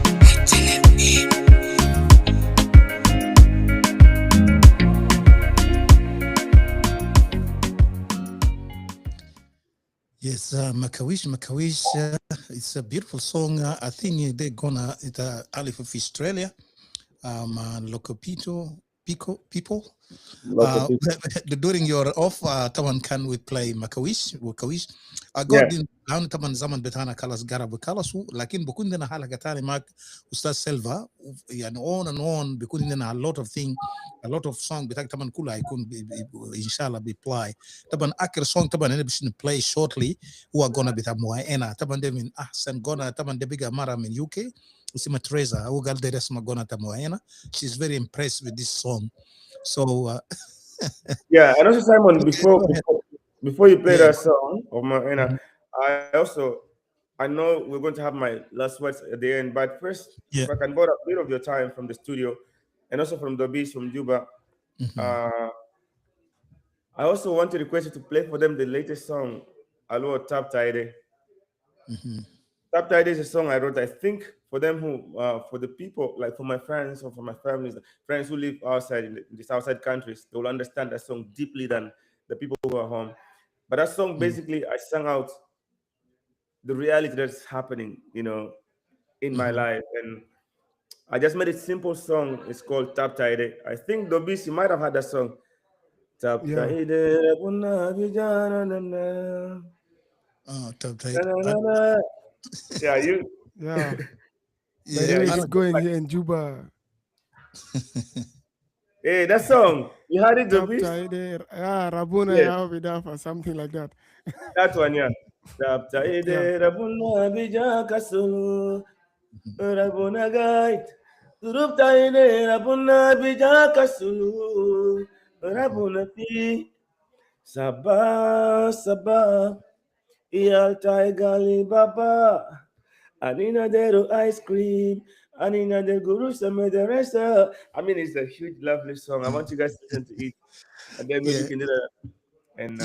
Yes, Makawish, it's a beautiful song. I think they're gonna it's Alif of Australia, local people. Local people. During your off, طبعا can we play Makawish. Yeah. قاعدين الآن طبعا زمن بتاعنا خلاص قرب خلصوا لكن بكون لنا حلقة تانية معك أستاذ سيلفا يعني on and on بيكون لنا a lot of thing a lot of song بتاعك طبعا كلها هيكون إن شاء الله بيبلاي طبعا آخر song طبعا أنا بس نبلاي shortly هو غنى بتاع موائنا طبعا ده من أحسن غنى طبعا ده بيجا مرة من UK اسمها تريزا هو قال ده اسمه غنى بتاع موائنا she's very impressed with this song so Yeah, and also Simon, before you play that song of Moena, I know we're going to have my last words at the end, but first, if I can borrow a bit of your time from the studio and also from Dobis from Juba, I also want to request you to play for them the latest song, Alo Tap Taide. Tap Taide is a song I wrote, I think, for them who, for the people, like for my friends or for my families, friends who live outside in these outside countries, they will understand that song deeply than the people who are home. But that song, basically, I sang out the reality that's happening, you know, in my life. And I just made a simple song. It's called Tap Taide. I think Dobis, you might have had that song. Tap Taide. Tap Taide. Yeah, you. Yeah. It's going here in Juba. Hey, that song. You heard it, Dobis? Rabuna Yavidafa, something like that. That one, yeah. Tap Taide, Rabuna Bija Kasulu, Rabuna Gait, Turup Taide, Rabuna Bija Kasulu, Rabuna Pi, Sabah, Iyal Taigali Baba, Anina Dero ice cream, Anina de Guru Samederesa. I mean, it's a huge, lovely song. I want you guys to listen to it. And then maybe we can do that. And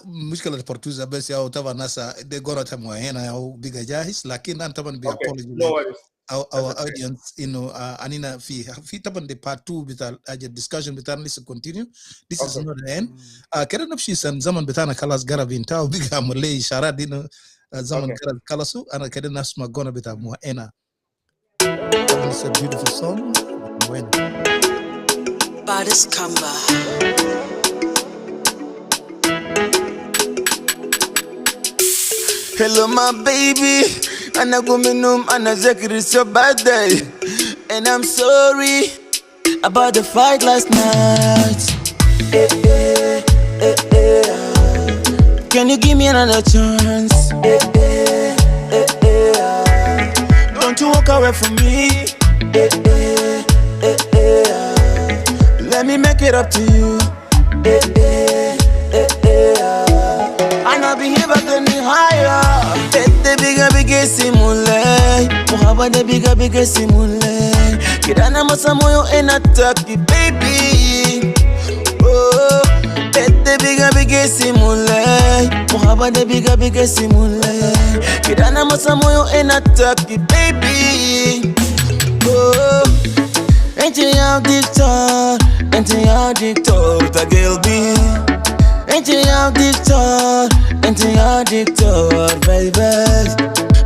مشكلة البرتوزة بس يا طبعا ناس دي قرأت هنا أو بيجا جاهز لكن أنا طبعا بيapology our audience إنه أنينا في طبعا the part 2 بتاع discussion بتاعنا لسه continue. This is not the end. كده نمشي زمن بتاعنا خلاص قرب ينتهي وبيجا عمل لي إشارات إنه زمن قرب خلصوا أنا كده نسمع غنى بتاع موائنا. It's a beautiful song. Baddest Kamba. Hello, my baby. Anna Guminum, Anna Zekir, it's your birthday. And I'm sorry about the fight last night. Can you give me another chance? Don't you walk away from me. Let me make it up to you. أنا بهيبك إني هايا إنت بيجا سيمولاي محبة بيجا سيمولاي كده أنا مسامويو إنا تاكي baby oh إنت بيجا سيمولاي محبة بيجا سيمولاي كده أنا مسامويو إنا تاكي baby oh أنت يا دكتور أنت يا دكتور تقلبي أنت يا دكتور أنت يا دكتور baby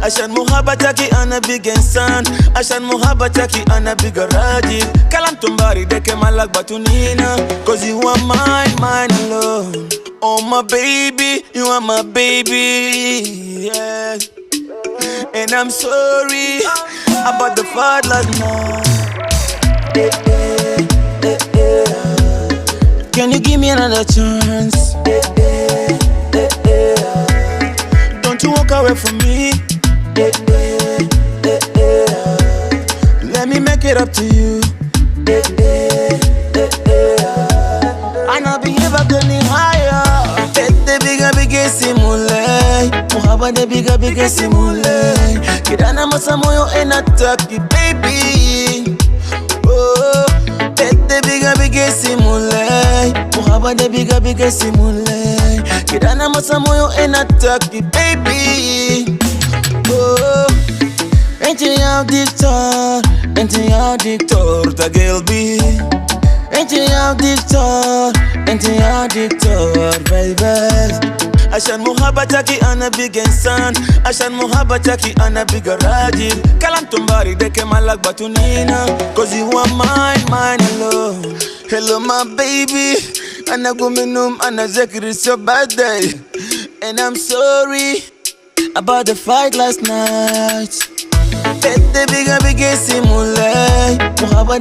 عشان محبتك أنا بيجي إنسان عشان محبتك أنا بيجي راجل كلام تنباري ده كمالك باتونينا cause you are mine alone oh my baby you are my baby yeah and I'm sorry about the fight last night Can you give me another chance? Don't you walk away from me. Let me make it up to you. أنا بهيبك إني هايا إنت بيجا سيمولاي محبة بيجا سيمولاي كده أنا مسامويو إنا تاكي baby oh إنت بيجا سيمولاي محبة بيجا سيمولاي كده أنا مسامويو إنا تاكي baby oh أنت يا دكتور أنت يا دكتور تقلبي أنت يا دكتور أنت يا دكتور baby عشان محبتك أنا big إنسان عشان محبتك أنا big راجل كلام تنباري ده كمان لك باتونينا cause you are mine alone hello my baby أنا قوم من النوم أنا ذاكر it's your birthday and I'm sorry about the fight last night Bete biga simulay Muhabba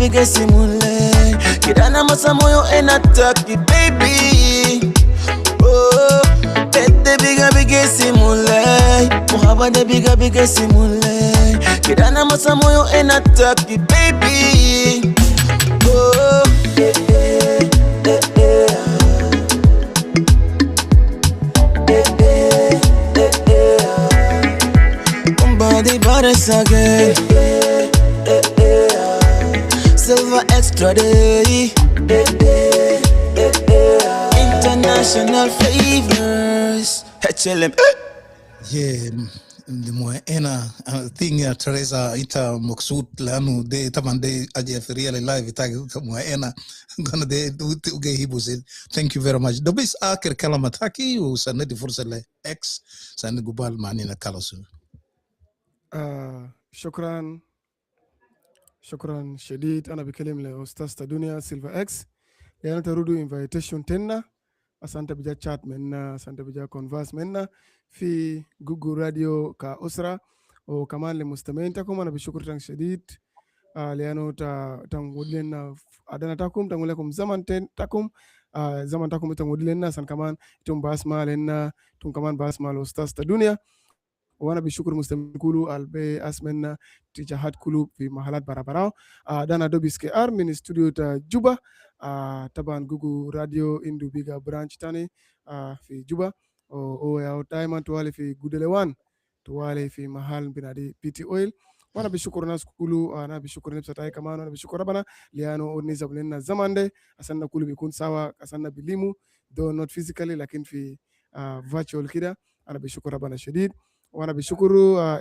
biga simulay Kirana masa moyo enataki baby Oh Bete biga simulay Muhabba biga simulay Kirana masa moyo enataki baby Oh Body bodies again Silver extra day International favors HLM Yeah, انا thing Teresa ita مقصود لانه دي طبعا دي اجي في ريال لايف تاع انا gonna دي اوكي هيبوزل thank you very much ده بس اخر كلمه تاكي وسندي فرصه لاكس سند قبال معنينا كالوسو شكرا شديد أنا بكلم لأستاذ تدنيا سيلفا إكس لأن ترودو invitation تنا أسانتا بجا chat منا أسانتا بجا converse منا في جوجل راديو كأسرة وكمان لمستمعين تكم أنا بشكر شديد لأنه تنقولنا أدانا تكم تنقول لكم زمان تكم زمان تكم تنقول لنا سان كمان تم باسمع لنا تم كمان باسمع الأستاذ تدنيا وانا بشكر مستمعين كلو البي اسمنا تجاهات كلو في محلات برابراو دانا دوبيس كي ار من استوديو تا جوبا طبعا جوجل راديو اندو بيغا برانش تاني في جوبا او يا دايما توالي في جودلوان توالي في محل بنادي بي تي اويل وانا بشكر ناس كلو انا بشكر نفسي كمان وانا بشكر ربنا لانه نزب لنا الزمان ده عشان كله بيكون سوا عشان بليمو دو نوت فيزيكالي لكن في فيرتشوال كده انا بشكر ربنا شديد وانا بشكر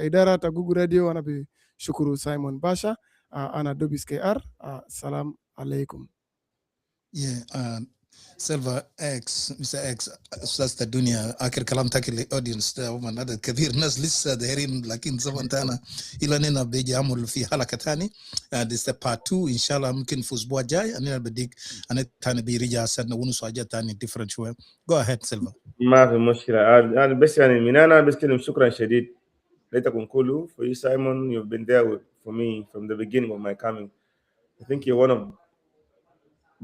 اداره جوجل راديو وانا بشكر سايمون باشا انا دوبيس كي ار السلام عليكم سيلفا اكس مسا اكس استاذ الدنيا اخر كلام تاكل الاودينس هم هذا كثير ناس لسه دايرين لكن زمان تانا الى اننا بيجي عمل في حلقه ثاني دي بارت 2 ان شاء الله ممكن في الاسبوع الجاي انا بديك انا ثاني بيرجع سنه ونص حاجه ثاني ديفرنت شويه جو اهيد سيلفا ما في مشكله انا بس يعني من انا بس كلمه شكرا شديد ليتكم كلوا for you Simon you've been there for me from the beginning of my coming I think you're one of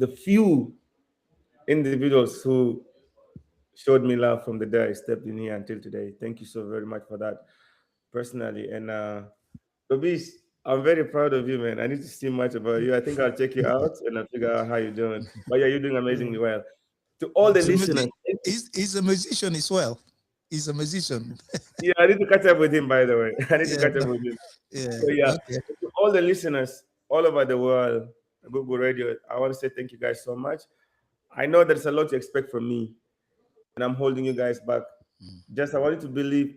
the few individuals who showed me love from the day I stepped in here until today. Thank you so very much for that personally. And Tobias, I'm very proud of you, man. I need to see much about you. I think I'll check you out and I'll figure out how you're doing. But yeah, you're doing amazingly well. To all the listeners. He's a musician as well. He's a musician. Yeah, I need to catch up with him, by the way. I need to catch up with him. Yeah. So, yeah. Okay. To all the listeners all over the world, Google Radio, I want to say thank you guys so much. I know there's a lot to expect from me, and I'm holding you guys back. Just I want you to believe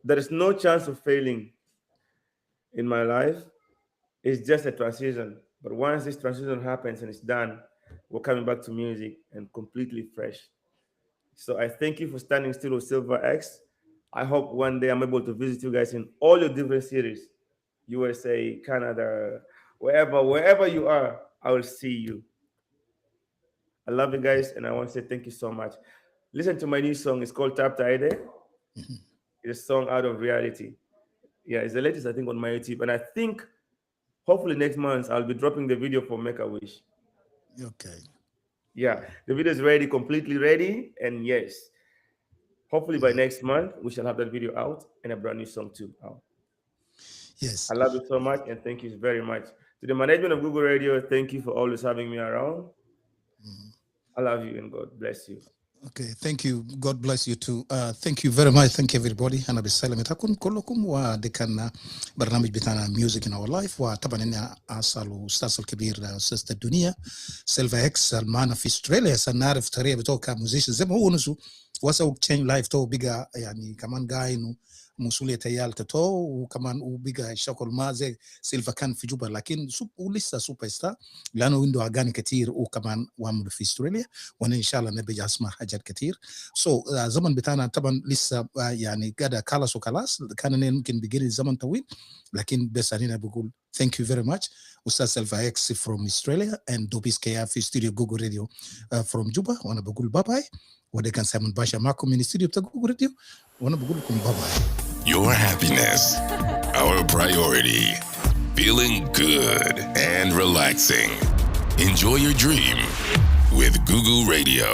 there is no chance of failing in my life. It's just a transition. But once this transition happens and it's done, we're coming back to music and completely fresh. So I thank you for standing still with Silver X. I hope one day I'm able to visit you guys in all your different cities, USA, Canada, wherever you are, I will see you. I love you guys, and I want to say thank you so much. Listen to my new song. It's called Tap Taide. It's a song out of reality. Yeah, it's the latest, I think, on my YouTube. And I think, hopefully next month, I'll be dropping the video for Make-A-Wish. Okay. Yeah, the video is ready, completely ready. And yes, hopefully by next month, we shall have that video out and a brand new song too out. Yes. I love you so much, and thank you very much. To the management of Google Radio, thank you for always having me around. I love you and God bless you. Okay, thank you. God bless you too. Thank you very much. Thank you everybody. أنا بسلام تكون كلكم وده كان برنامج بتاعنا Music in Our Life وطبعا إني أصل أستاذ الكبير أستاذ الدنيا سيلفا إكس معنا في أستراليا سنعرف طريقة بتوع كموزيشن زي ما هو نسو وسو تشينج لايف تو بيجا يعني كمان جاي إنه مسؤولية تيال تتو وكمان وبقى شغل ما زي سيلفا كان في جوبا لكن ولسه سوبر ستار لانه عنده اغاني كتير وكمان وعمل في استراليا وانا ان شاء الله نبي اسمع حاجات كتير زمن بتاعنا طبعا لسه يعني قاعد خلاص وخلاص كان ممكن بيجري الزمن طويل لكن بس انا بقول thank you very much استاذ سيلفا اكس from Australia and دوبيس كيا في استوديو جوجل راديو from جوبا وانا بقول باي باي وده كان سامون باشا معكم من استوديو بتاع جوجل راديو وانا بقول لكم باي باي. Your happiness, our priority. Feeling good and relaxing. Enjoy your dream with Google Radio,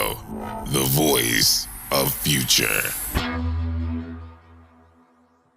the voice of future.